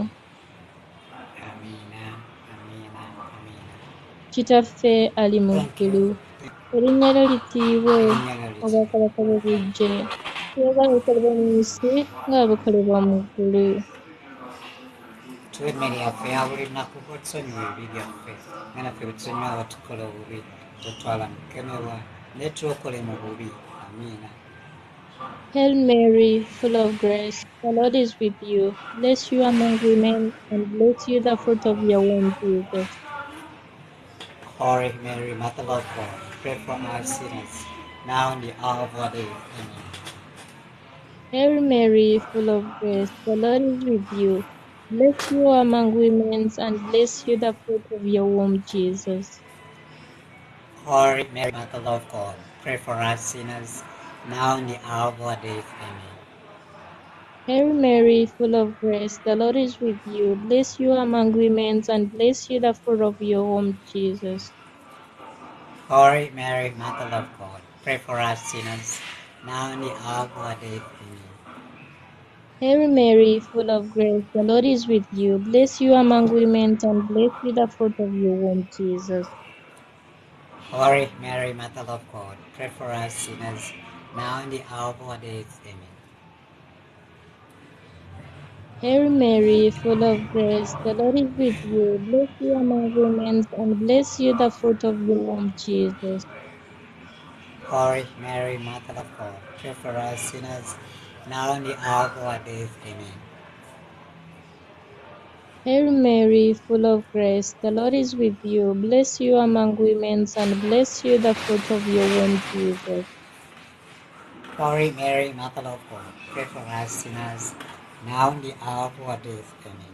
[SPEAKER 2] Amiina, amiina, amiina.
[SPEAKER 3] Kitaffe ali mu ggulu, erinnya lyo litiibwe, obwakabaka bwo bujje, ebyoga bikolebwa mu nsi nga bikolebwa mu ggulu.
[SPEAKER 2] Tuwe emmere yaffe ya buli lunaku, otusonyiwe ebibi byaffe nga naffe bwe tusonyiwa abatukola obubi, totwala mu kukemebwa naye tulokole mu bubi. Amiina.
[SPEAKER 3] Hail Mary, full of grace, the Lord is with you. Blessed you among women, and blessed you the fruit of your womb, Jesus.
[SPEAKER 2] Holy Mary, Mother of God, pray for us sinners, now and the hour of our death. Amen.
[SPEAKER 3] Hail Mary, full of grace, the Lord is with you. Blessed you among women, and blessed you the fruit of your womb, Jesus.
[SPEAKER 2] Holy Mary, Mother of God, pray for us sinners, now and the hour of our death. Amen.
[SPEAKER 3] Hail Mary, full of grace, the Lord is with you. Blessed you among women, and blessed you the fruit of your womb, Jesus.
[SPEAKER 2] Holy Mary, Mother of God, pray for us sinners, now and the hour of our death. Amen.
[SPEAKER 3] Hail Mary, full of grace, the Lord is with you. Blessed you among women, and blessed you the fruit of your womb, Jesus.
[SPEAKER 2] Holy Mary, Mother of God, pray for us sinners, now and the hour of our death. Amen.
[SPEAKER 3] Hail Mary, full of grace, the Lord is with you. Blessed you among women, and blessed you the fruit of your womb, Jesus.
[SPEAKER 2] Holy Mary, Mother of God, pray for us sinners, now and the hour of our death. Amen.
[SPEAKER 3] Hail Mary, full of grace, the Lord is with you. Blessed you among women, and blessed you the fruit of your womb, Jesus.
[SPEAKER 2] Holy Mary, Mother of God, pray for us sinners, now and the hour of our death. Amen.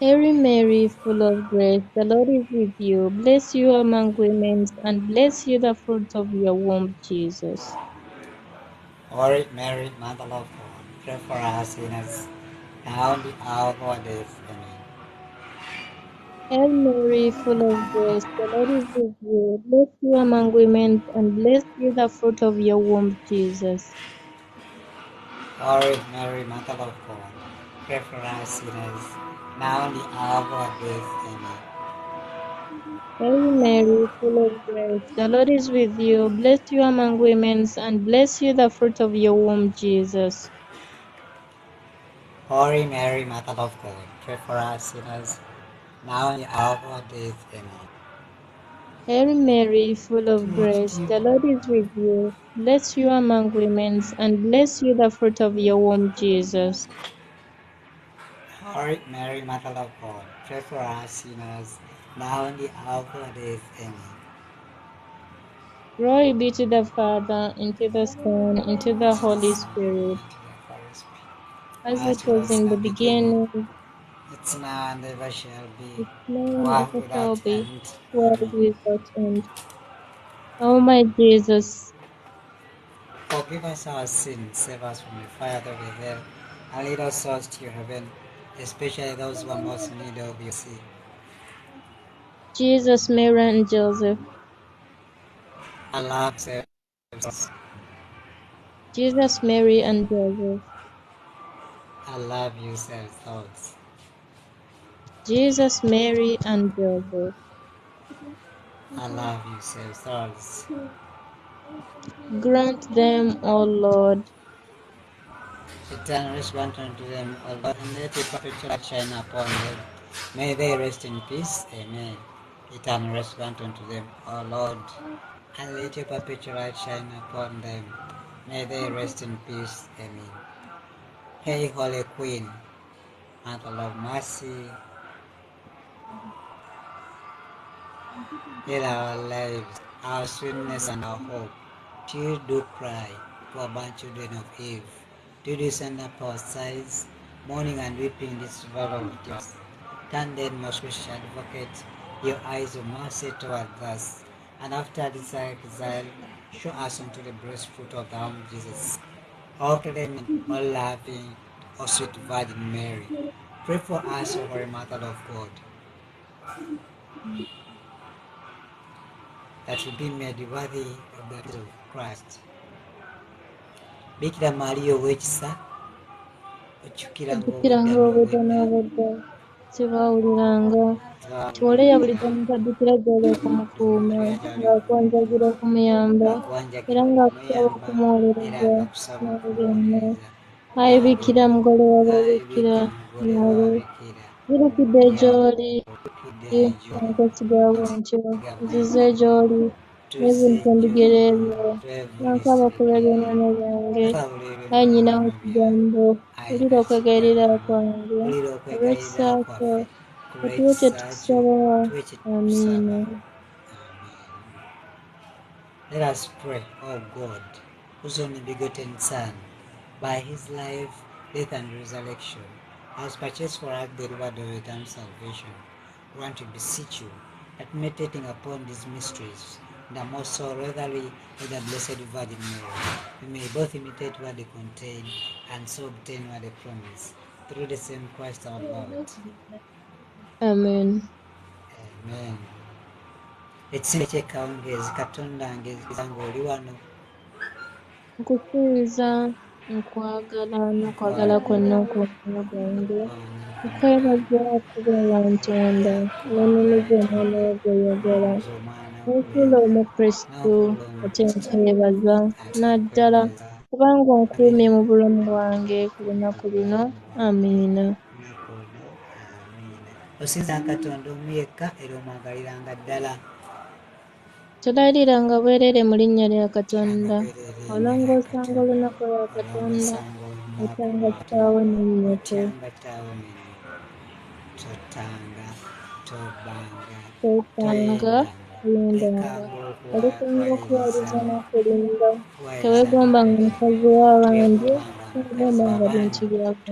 [SPEAKER 3] Hail Mary, full of grace, the Lord is with you. Blessed you among women, and blessed you the fruit of your womb, Jesus.
[SPEAKER 2] Holy Mary, Mother of God, pray for us sinners, now and the hour of our death. Amen.
[SPEAKER 3] Hail Mary, full of grace, the Lord is with you. Blessed you among women, and blessed you the fruit of your womb, Jesus.
[SPEAKER 2] Holy Mary, Mother of God, pray for us sinners, now and the hour of our death. Amen.
[SPEAKER 3] Hail Mary, full of grace, the Lord is with you. Blessed you among women, and blessed you the fruit of your womb, Jesus.
[SPEAKER 2] Holy Mary, Mother of God, pray for us sinners, now and the hour of our death. Amen.
[SPEAKER 3] Hail Mary, full of grace, the Lord is with you. Blessed you among women, and blessed you the fruit of your womb, Jesus.
[SPEAKER 2] Holy Mary, Mother of God, pray for us sinners, now and the hour of our death. Amen.
[SPEAKER 3] Glory be to the Father, and to the Son, and to the Holy Spirit, as it
[SPEAKER 2] As it
[SPEAKER 3] was
[SPEAKER 2] was in
[SPEAKER 3] in
[SPEAKER 2] the
[SPEAKER 3] the
[SPEAKER 2] beginning,
[SPEAKER 3] beginning,
[SPEAKER 2] it's now and ever shall be,
[SPEAKER 3] is now, and
[SPEAKER 2] world
[SPEAKER 3] ever shall
[SPEAKER 2] without
[SPEAKER 3] be,
[SPEAKER 2] end.
[SPEAKER 3] world
[SPEAKER 2] Amen.
[SPEAKER 3] without end. O my Jesus,
[SPEAKER 2] Forgive us our sins, save us from the fire of hell, and lead us souls to your heaven, especially those who are most in need of your mercy.
[SPEAKER 3] Jesus, Mary, and Joseph,
[SPEAKER 2] Allah saves us.
[SPEAKER 3] Jesus, Mary, and Joseph,
[SPEAKER 2] I love you, saves thoughts.
[SPEAKER 3] Jesus, Mary, and Joseph,
[SPEAKER 2] I love you, saves thoughts.
[SPEAKER 3] grant them, O Lord,
[SPEAKER 2] Eternal grant unto them, O Lord, and let your perpetual light shine upon them. May they rest in peace. Amen. Eternal rest grant unto them, O Lord, and let your perpetual light shine upon them. May they rest in peace. Amen. Hail, Holy Queen, Mother of Mercy, heal our lives, our sweetness and our hope. Till do cry, poor born children of Eve. Do you send up our sighs, mourning and weeping in this valley of tears? Turn then, most gracious advocate, your eyes of mercy toward us, and after this exile, show us unto the blessed fruit of the womb, Jesus. O clement, O loving, O sweet Virgin Mary, pray for us, O Holy Mother of God, that we be made worthy of the grace of Christ. Bikira Maria ow'ekisa, ojjukiranga
[SPEAKER 3] ojjukira
[SPEAKER 2] obudda
[SPEAKER 3] ng'obudde
[SPEAKER 2] n'obwedda,
[SPEAKER 3] n'obudde, kibaawuliranga, kiwole
[SPEAKER 2] twawuliranga
[SPEAKER 3] yabulijjo mutaddukira gy'oli okumukuuma, ng'akwanjagira okumuyamba, era ng'akusaba
[SPEAKER 2] era
[SPEAKER 3] okumuwolereza
[SPEAKER 2] ng'akusaba
[SPEAKER 3] naawe byonna.
[SPEAKER 2] okumuwolereza
[SPEAKER 3] Ayi
[SPEAKER 2] naawe
[SPEAKER 3] Bikira
[SPEAKER 2] byonna.
[SPEAKER 3] mugole
[SPEAKER 2] Ayi
[SPEAKER 3] w'ababikira,
[SPEAKER 2] Bikira mugole
[SPEAKER 3] naawe
[SPEAKER 2] w'ababikira,
[SPEAKER 3] zirukidde
[SPEAKER 2] naawe
[SPEAKER 3] gy'oli,
[SPEAKER 2] olukidde egyo
[SPEAKER 3] Ssenkasi bw'ntyo, nzize
[SPEAKER 2] gabwentyo
[SPEAKER 3] gy'oli, n'ebintu
[SPEAKER 2] tuzzeejjo
[SPEAKER 3] mbigere ebyo, nankaba
[SPEAKER 2] twevulisidde
[SPEAKER 3] kulabya ebyama byange,
[SPEAKER 2] twawula
[SPEAKER 3] ayi nyina
[SPEAKER 2] eby'ebyama byange.
[SPEAKER 3] w'ekigambo,
[SPEAKER 2] Ayi
[SPEAKER 3] wulira okwegayirira
[SPEAKER 2] Kigambo,
[SPEAKER 3] kwange,
[SPEAKER 2] wulira okwegayirira
[SPEAKER 3] olw'ekisa kyo,
[SPEAKER 2] kwaffe, ku
[SPEAKER 3] otuwe kye
[SPEAKER 2] lw'ekisa kyo,
[SPEAKER 3] tukusaba,
[SPEAKER 2] tuwe kye tukusaba.
[SPEAKER 3] amiina.
[SPEAKER 2] Amen. Let us pray, O God, whose only begotten Son, by his life, death, and resurrection, has purchased for us the reward of eternal salvation. We want to beseech you that meditating upon these mysteries, the most soul, regularly with the Blessed Virgin Mary. We may both imitate what they contain and so obtain what they promise. Through the same Christ our Lord.
[SPEAKER 4] Amen.
[SPEAKER 2] Amen. Ekisinde ky'ekawungeezi Katonda ng'ezikiza ng'oli wano.
[SPEAKER 4] Nkusinza nkwagala n'okwagala kwonna okw'omutima gwange. Nkwebaza okubeera Ntonda, n'onnumiza omwana wo gw'oyagala. Nfuula Omukristu ate nkwebaza naddala kubanga onkuumye mu bulamu bwange ku lunaku luno. Amiina.
[SPEAKER 2] Osinza Katonda omu yekka era omwagaliranga ddala.
[SPEAKER 4] Tolaliranga bwereere mu linnya lya Katonda. Olongoosanga olunaku lwa Katonda. Otyanga kitaawo ne nnyoko. Tootanga toyendanga. Olikanga okuwaliza n'okulimba. Teweegombanga mukazi w'abandi. Teweegombanga bintu by'abandi.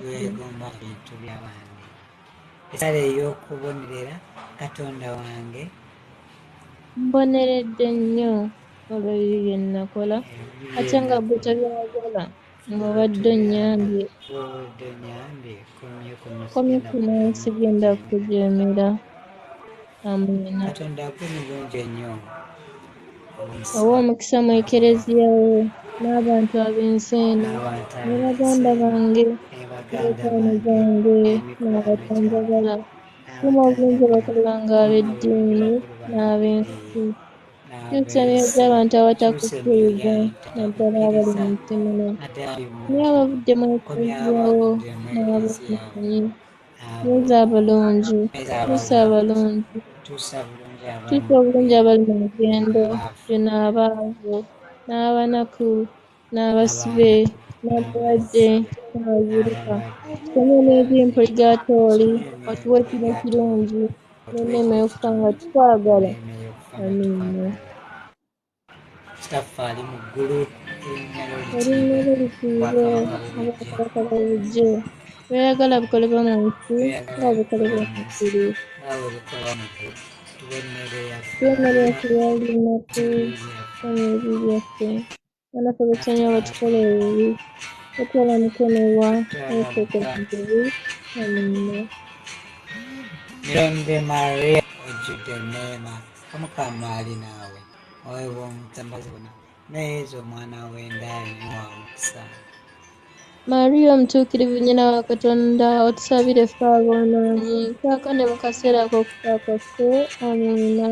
[SPEAKER 2] Essala ey'okubonerera Katonda wange.
[SPEAKER 4] Mboneredde nnyo olw'ebibi bye nakola ate nga ggwe tobyagala ng'obadde onnyambye. Komye kuno sigenda kukujeemera. Amiina.
[SPEAKER 2] Katonda gwe mulungi ennyo.
[SPEAKER 4] Owa omukisa mu ekereziya wo n'abantu ab'ensi eno ne baganda bange n'entaana zange n'abatanjagala. Tuma obulungi abakulu bange ab'eddiini n'ab'ensi. Kyusa emyoyo gy'abantu abatakukkiriza naddala abali mu ntemeno. Naye abavudde mu ekereziya wo n'ab'omumanyi. Nyweza abalungi, kyusa abalungi. Kyusa obulungi abali mu lugendo, byonna abaavu, n'abanaku, n'abasibe, n'abalwadde, n'abaziruka. Tusomye n'enjiri Mpuligatooli, otuwe kino kirungi, n'enneema y'okufa nga tukwagala. Amiina.
[SPEAKER 2] Kitaffe ali mu ggulu,
[SPEAKER 4] Erinnya lyo lituule, obwakabaka bwo bujje. By'oyagala bikolebwa mu nsi nga bikolebwa mu ggulu. Tuwe emmere yaffe eya buli lunaku, tusonyiwe ebibi byaffe, nga naffe bwe tusonyiwa abatukola ebibi. Totwala mukenebwa, n'otuteekera mu bibi. Amiina.
[SPEAKER 2] Mirembe Maria, ojjudde enneema, Omukama ali naawe. Oweebwa omutambazi wonna, naye Yesu omwana w'enda alimuwa omukisa.
[SPEAKER 4] Maria omutuukirivu nnyina wa Katonda, otusabire ffe aboonoonyi, kaakano ne mu kaseera ak'okufa kwaffe. Amiina.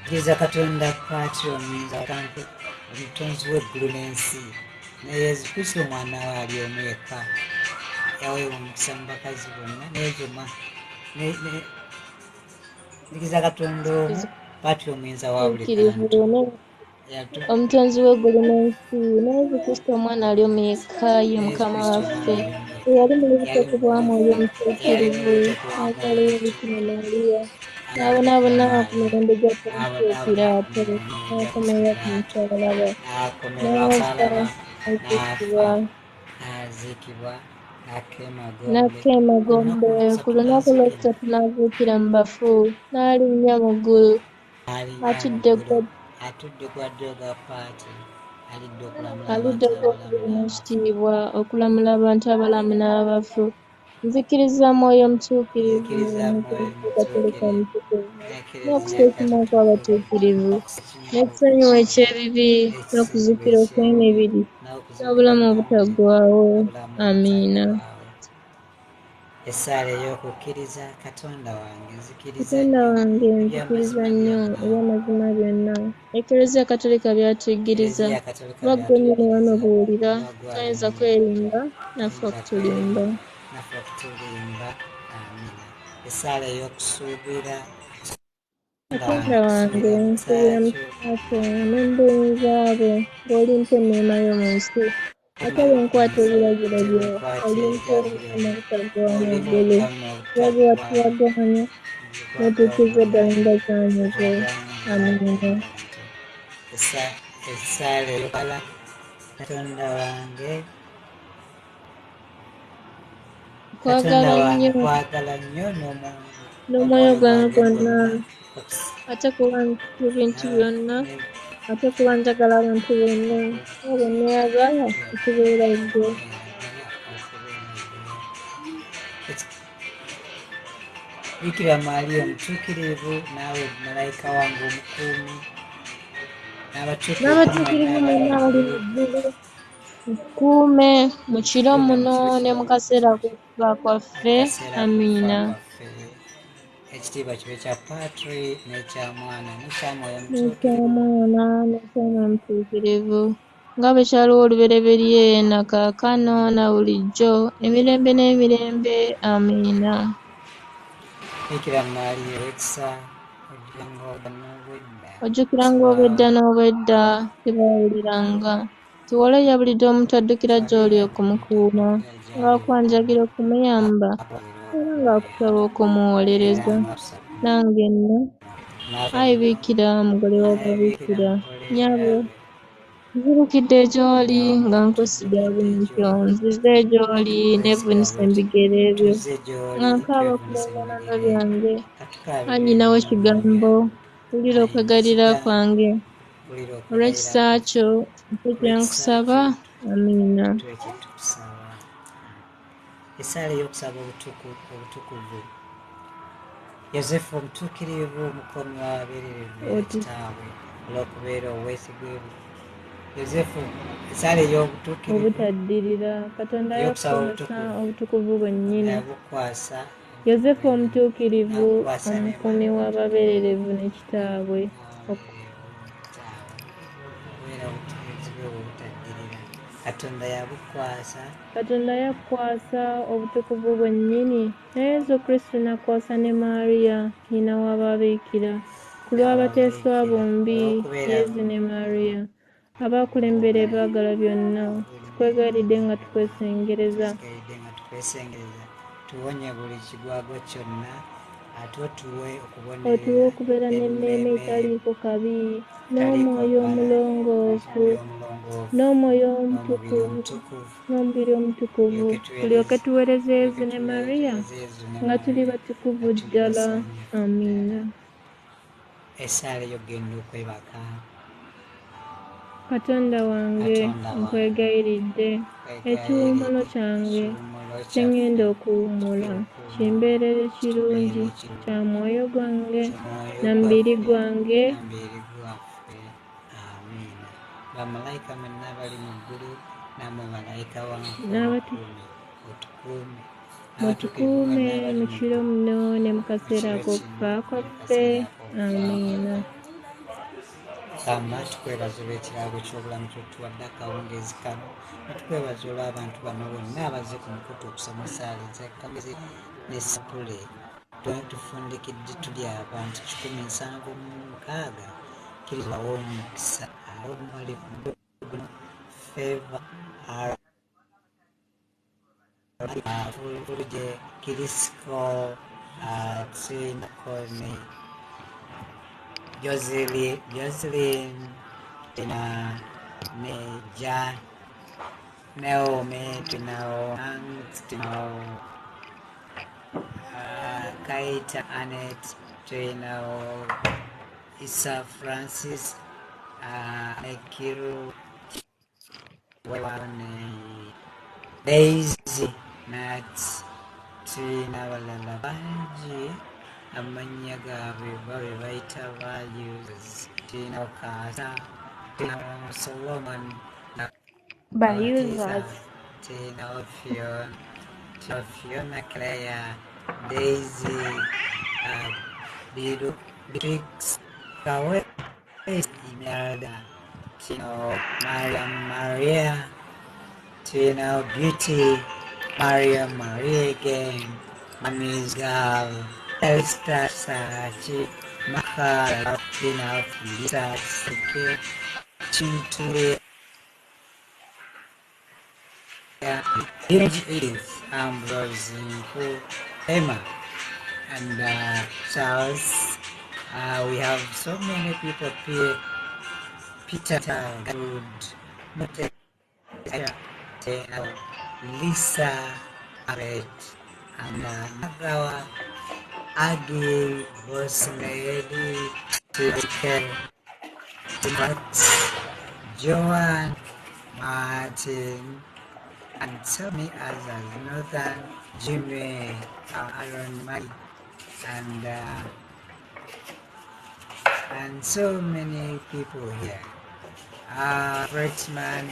[SPEAKER 2] Kkiriza Katonda Paatri omuyinza watanke, omutonzi w'eggulu n'ensi, ne Yesu Kristo omwana we ali omu yekka, yaweebwa omukisa mu bakazi bonna, n'ezoma kkiriza Katonda omu Paatri omuyinza wa buli kantu.
[SPEAKER 4] Omutonzi w'eggulu n'ensi, ne Yesu Kristo omwana ali omu yekka, ye Mukama waffe, eyali mulabise ku bw'Omwoyo Omutuukirivu, n'azaalibwa Bikira Maria, n'abonaabona ku mirembe gya Pontiyo Piraato, n'akomerera ku musaalaba, n'afa,
[SPEAKER 2] n'aziikibwa,
[SPEAKER 4] n'akka emagombe, ku lunaku olwokusatu n'azuukira mu bafu, n'alinnya mu ggulu,
[SPEAKER 2] atudde ku ddyo ga Paatri, alidde
[SPEAKER 4] aludde ogw'okubiri n'ekitiibwa okulamula abantu abalamu n'abafu. Nzikiriza Mwoyo Omutuukirivu, n'Eklezia Katolika Omutukuvu, n'okusiikibwa kw'abatuukirivu, n'ekisonyiwo eky'ebibi, n'okuzikira okw'emibiri, n'obulamu obutaggwaawo. Amiina.
[SPEAKER 2] Essaala ey'okukkiriza Katonda wange nzikiriza
[SPEAKER 4] nnyo eby'amazima byonna Eklezia Katolika by'atuyigiriza, kuba ggwe nnyini wanobuulira, toyinza kwerinda naffe okutulimba.
[SPEAKER 2] Amiina. Essaala ey'okusuubira
[SPEAKER 4] Katonda wange nsuubira mu kisa kyo n'embuyinza abo ng'olimpa enneema y'omu nsi, ate bwenkwata ebiragiro byo olimpa obukama obutaggwaawo mu ggulu, lwaki watulagaanya n'otuukiza eddala endagaano zo. Amiina.
[SPEAKER 2] Essaala ey'okala Katonda wange
[SPEAKER 4] Kwagala nnyo
[SPEAKER 2] kwagala nnyo n'omuntu
[SPEAKER 4] n'omwoyo gwange gwonna, ate kuba ebintu byonna, ate kuba njagala abantu bonna nga bwe neeyagala okubeera ggwe.
[SPEAKER 2] Bikira Maaliya omutuukirivu, naawe malayika wange omukuumi,
[SPEAKER 4] n'abatuukirivu mwenna abali mu ggulu, mukuume mu kiro muno ne mu kaseera k'okufa kwaffe. Amiina.
[SPEAKER 2] Ekitiibwa kibe kya Patri n'ekya Mwana n'ekya Mwoyo
[SPEAKER 4] N'eky'Omwana n'eky'Omwoyo Omutuukirivu, nga bwe kyaliwo olubereberye na kaakano na bulijjo emirembe n'emirembe. Amiina.
[SPEAKER 2] Bikira Maaliya ow'ekisa,
[SPEAKER 4] Ojjukiranga obwedda n'obwedda tebaawuliranga, tuwole yabulidde omuntu addukira gy'oli okumukuuma, ng'akwanjagira okumuyamba era ng'akusaba okumuwolereza. Nange nno, Ayi Biikira mugole w'ababiikira, nnyabo nzirukidde gy'oli nga nkusiga buntyo, nzize gy'oli neevunisa ebigere byo, nga nkaaba ku byagalana byange. Ayi nnyina w'ekigambo, wulira okwegayirira kwange, olw'ekisa kyo ekyo kye nkusaba. Amiina.
[SPEAKER 2] Essaala ey'okusaba obutukuvu. Yosefu omutuukirivu, omukomi w'ababeereravu era kitaabwe, olw'okubeera obwesigwa bwe. Yosefu, essaala ey'obutuukirivu
[SPEAKER 3] obutaddirira, Katonda yakukwasa obutukuvu bwennyini.
[SPEAKER 2] yabukwasa
[SPEAKER 3] Yosefu omutuukirivu, omukuumi w'ababeereravu ne kitaabwe.
[SPEAKER 2] okubeera obutukuvu bwe obutaddirira.
[SPEAKER 3] Katonda yakukwasa obutukuvu bwennyini. Ne Yesu Kristo n'akwasa ne Maariya nnyina w'ababiikira, ku lw'abateeswa bombi Yezu ne Maariya, abaakulembera ebyagala byonna. Tukwegayiridde nga tukwesengereza,
[SPEAKER 2] tuwonye buli kigwago kyonna, ate otuwe
[SPEAKER 3] okubeera n'emmeeme etaliiko kabi, n'omwoyo omulongoofu, n'omwoyo omutukuvu, n'omubiri omutukuvu, tulyoke tuweereze Yezu ne Maariya nga tuli batukuvu ddala. Amiina.
[SPEAKER 2] Essaala ey'okugenda okwebaka.
[SPEAKER 3] Katonda wange, nkwegayiridde, ekiwummulo kyange kye ngenda okuwummula kimbeerere kirungi kya mwoyo gwange na mubiri gwange.
[SPEAKER 2] Amiina. Bamalayika mwenna abali mu ggulu, nammwe malayika wange
[SPEAKER 3] mutukuume mu kiro muno ne mu kaseera k'okufa kwaffe. Amiina.
[SPEAKER 2] Kama tukwebaza olw'ekirago ky'obulamu kyotuwadde akawungeezi kano, netukwebaza olw'abantu bano bonna abaze ku mukutu okusoma essaala ez'ekagezi n'essapule. Tufundikidde tuli abantu 176 kiribawo omukisa omwali guno Feva Fuluje Kirisiko Trinakoni Jocelyn tina Neja Naomi tinao tinao Kaita Anet tinao Isa Francis Nekiru Wewane Daisy Nat tina balala bangi amannya gaabwe babe bayita values tina Okasa tina Solomon
[SPEAKER 3] By users.
[SPEAKER 2] tina Fiona Claire Daisy Beatrix Kawe Imelda tina Maria tina Beauty Maria again Mommy's girl Elster Sachi Makara tina Lisa Sike Chintule Edith Ambrose Emma and Charles. We have so many people here. Peter Good Lisa Aret and Nagawa Aggie, Boss Lady, Ticket, Max, Joanne, Martin, and so many others, Nathan, Jimmy, Aaron, Mike, and so many people here. Frenchman,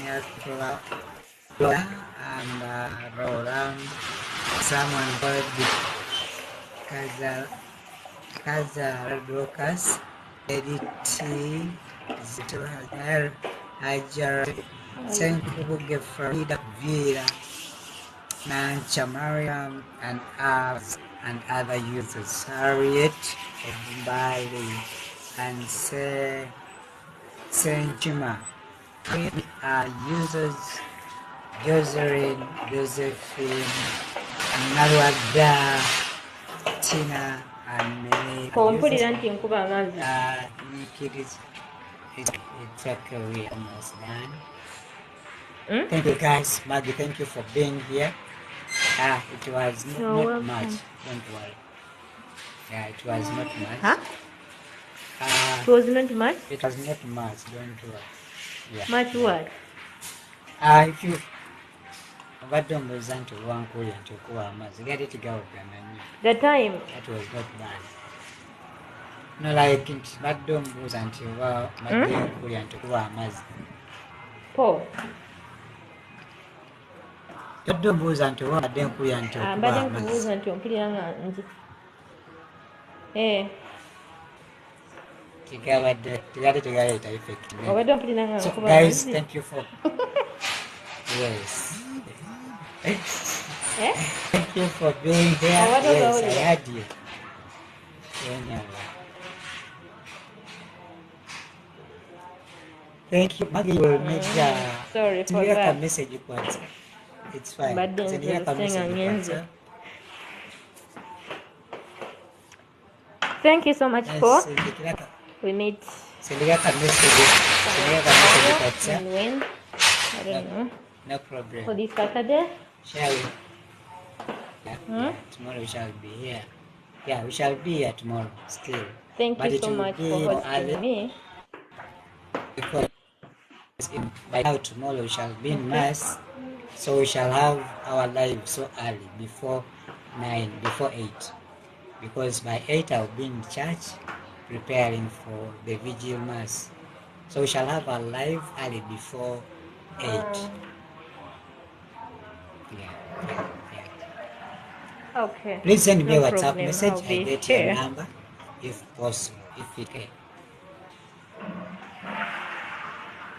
[SPEAKER 2] Flora, and Roland, someone called Kaza Lucas, Edith, Zito, Hajar, Saint Buge Farida Vera, Nancha Mariam, and us, and other users, Harriet, Mwebale, and Senchima. Users, Josephine, and Narwada, Tina, and many kids. It's okay, we almost done. Thank you guys. Maggie, thank you for being here. It was not much, don't worry. Yeah, it was not much.
[SPEAKER 3] Huh? It was not much?
[SPEAKER 2] It was not much, don't worry. Yeah.
[SPEAKER 3] Much what?
[SPEAKER 2] If you don't listen to one Korean to Kuamas, get it to go.
[SPEAKER 3] The time?
[SPEAKER 2] That was not bad. No, like it, but don't listen to one Korean to Kuamas.
[SPEAKER 3] Paul.
[SPEAKER 2] Don't listen to one Korean to Kuamas.
[SPEAKER 3] But don't listen to Korean. Eh.
[SPEAKER 2] So guys, thank you for yes. Thank you for being here. Yes, I heard you. Thank you. Maggie will make
[SPEAKER 3] sorry for that.
[SPEAKER 2] A message you want. It's fine.
[SPEAKER 3] But then thank you so much for we meet.
[SPEAKER 2] And
[SPEAKER 3] when? I don't know.
[SPEAKER 2] No problem.
[SPEAKER 3] For this Saturday?
[SPEAKER 2] Shall we? Yeah. Tomorrow we shall be here. Yeah, we shall be here tomorrow still.
[SPEAKER 3] Thank you so much for hosting me.
[SPEAKER 2] Because by now tomorrow we shall be in mass, so we shall have our live so early, before 9, before 8. Because by 8 I'll be in church preparing for the vigil mass. So we shall have our live early before 8. Yeah.
[SPEAKER 3] Okay.
[SPEAKER 2] Please send me a WhatsApp
[SPEAKER 3] problem.
[SPEAKER 2] message.
[SPEAKER 3] I'll
[SPEAKER 2] I get
[SPEAKER 3] here.
[SPEAKER 2] your number if possible, if you can.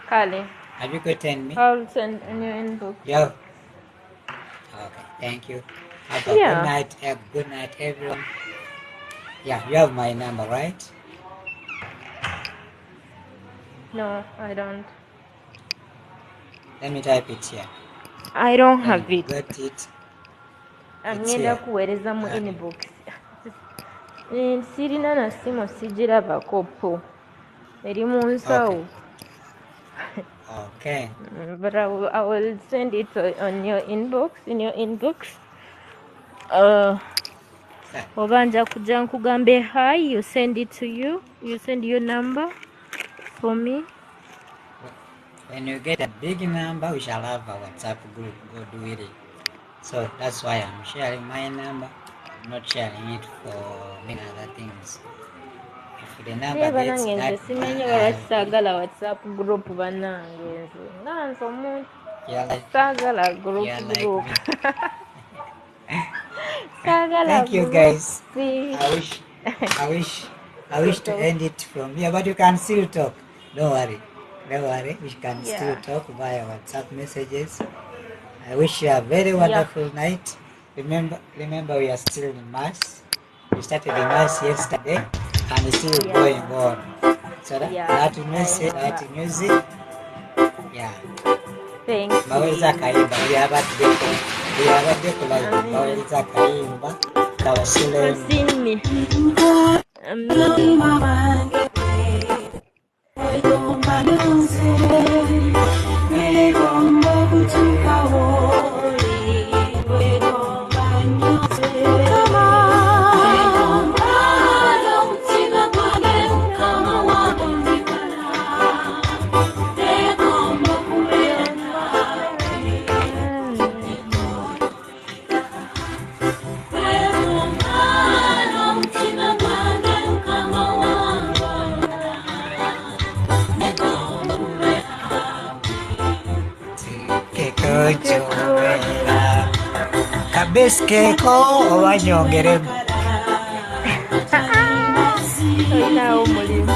[SPEAKER 3] Kali.
[SPEAKER 2] Have you gotten me?
[SPEAKER 3] I'll send in your inbox.
[SPEAKER 2] Yeah. Okay, thank you. Have a good night, everyone. Yeah, you have my number, right?
[SPEAKER 3] No, I don't.
[SPEAKER 2] Let me type it here.
[SPEAKER 3] I don't have it.
[SPEAKER 2] Got it.
[SPEAKER 3] Ngenda kuweereza mu inbox. Sirina na simu sigirabako po. Eri mu nsawo.
[SPEAKER 2] Okay.
[SPEAKER 3] But I will send it on your inbox, in your inbox. Oba nja kujja nkugambe hi, you send it to you. You send your number for me.
[SPEAKER 2] When you get a big number, we shall have a WhatsApp group. Go do it. So that's why I'm sharing my number. I'm not sharing it for many other things. If the number gets that
[SPEAKER 3] simanyi saagala WhatsApp group bannange nze omuntu saagala group.
[SPEAKER 2] Thank you guys. I wish to end it from here, but you can still talk. Don't worry. We can still talk via WhatsApp messages. I wish you a very wonderful night. Remember we are still in mass. We started the mass yesterday and it's still going on. So that message, that music. Yeah.
[SPEAKER 3] Thank you.
[SPEAKER 2] Mwebale kayimba Mwebale kayimba
[SPEAKER 3] Sing me.
[SPEAKER 2] ky'obeera kabisikeko oba nyongeremu
[SPEAKER 3] olinawo omulimu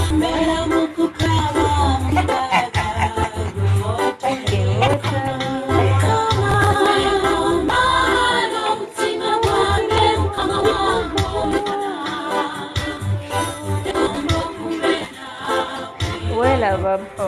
[SPEAKER 3] welaba po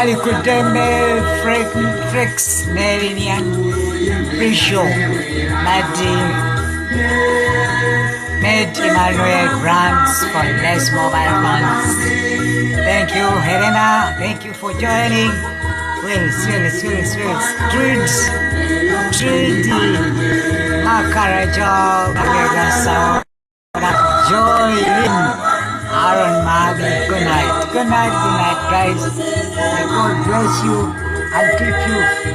[SPEAKER 2] Bali kudeme Frex Nerinia Prisho Madi Med Emmanuel grants for less mobile phones. Thank you, Helena. Thank you for joining. Willis. Trudy Makarajo Bagasa Joy Lynn Aaron Mabi. Good night, guys. May God bless you and keep you.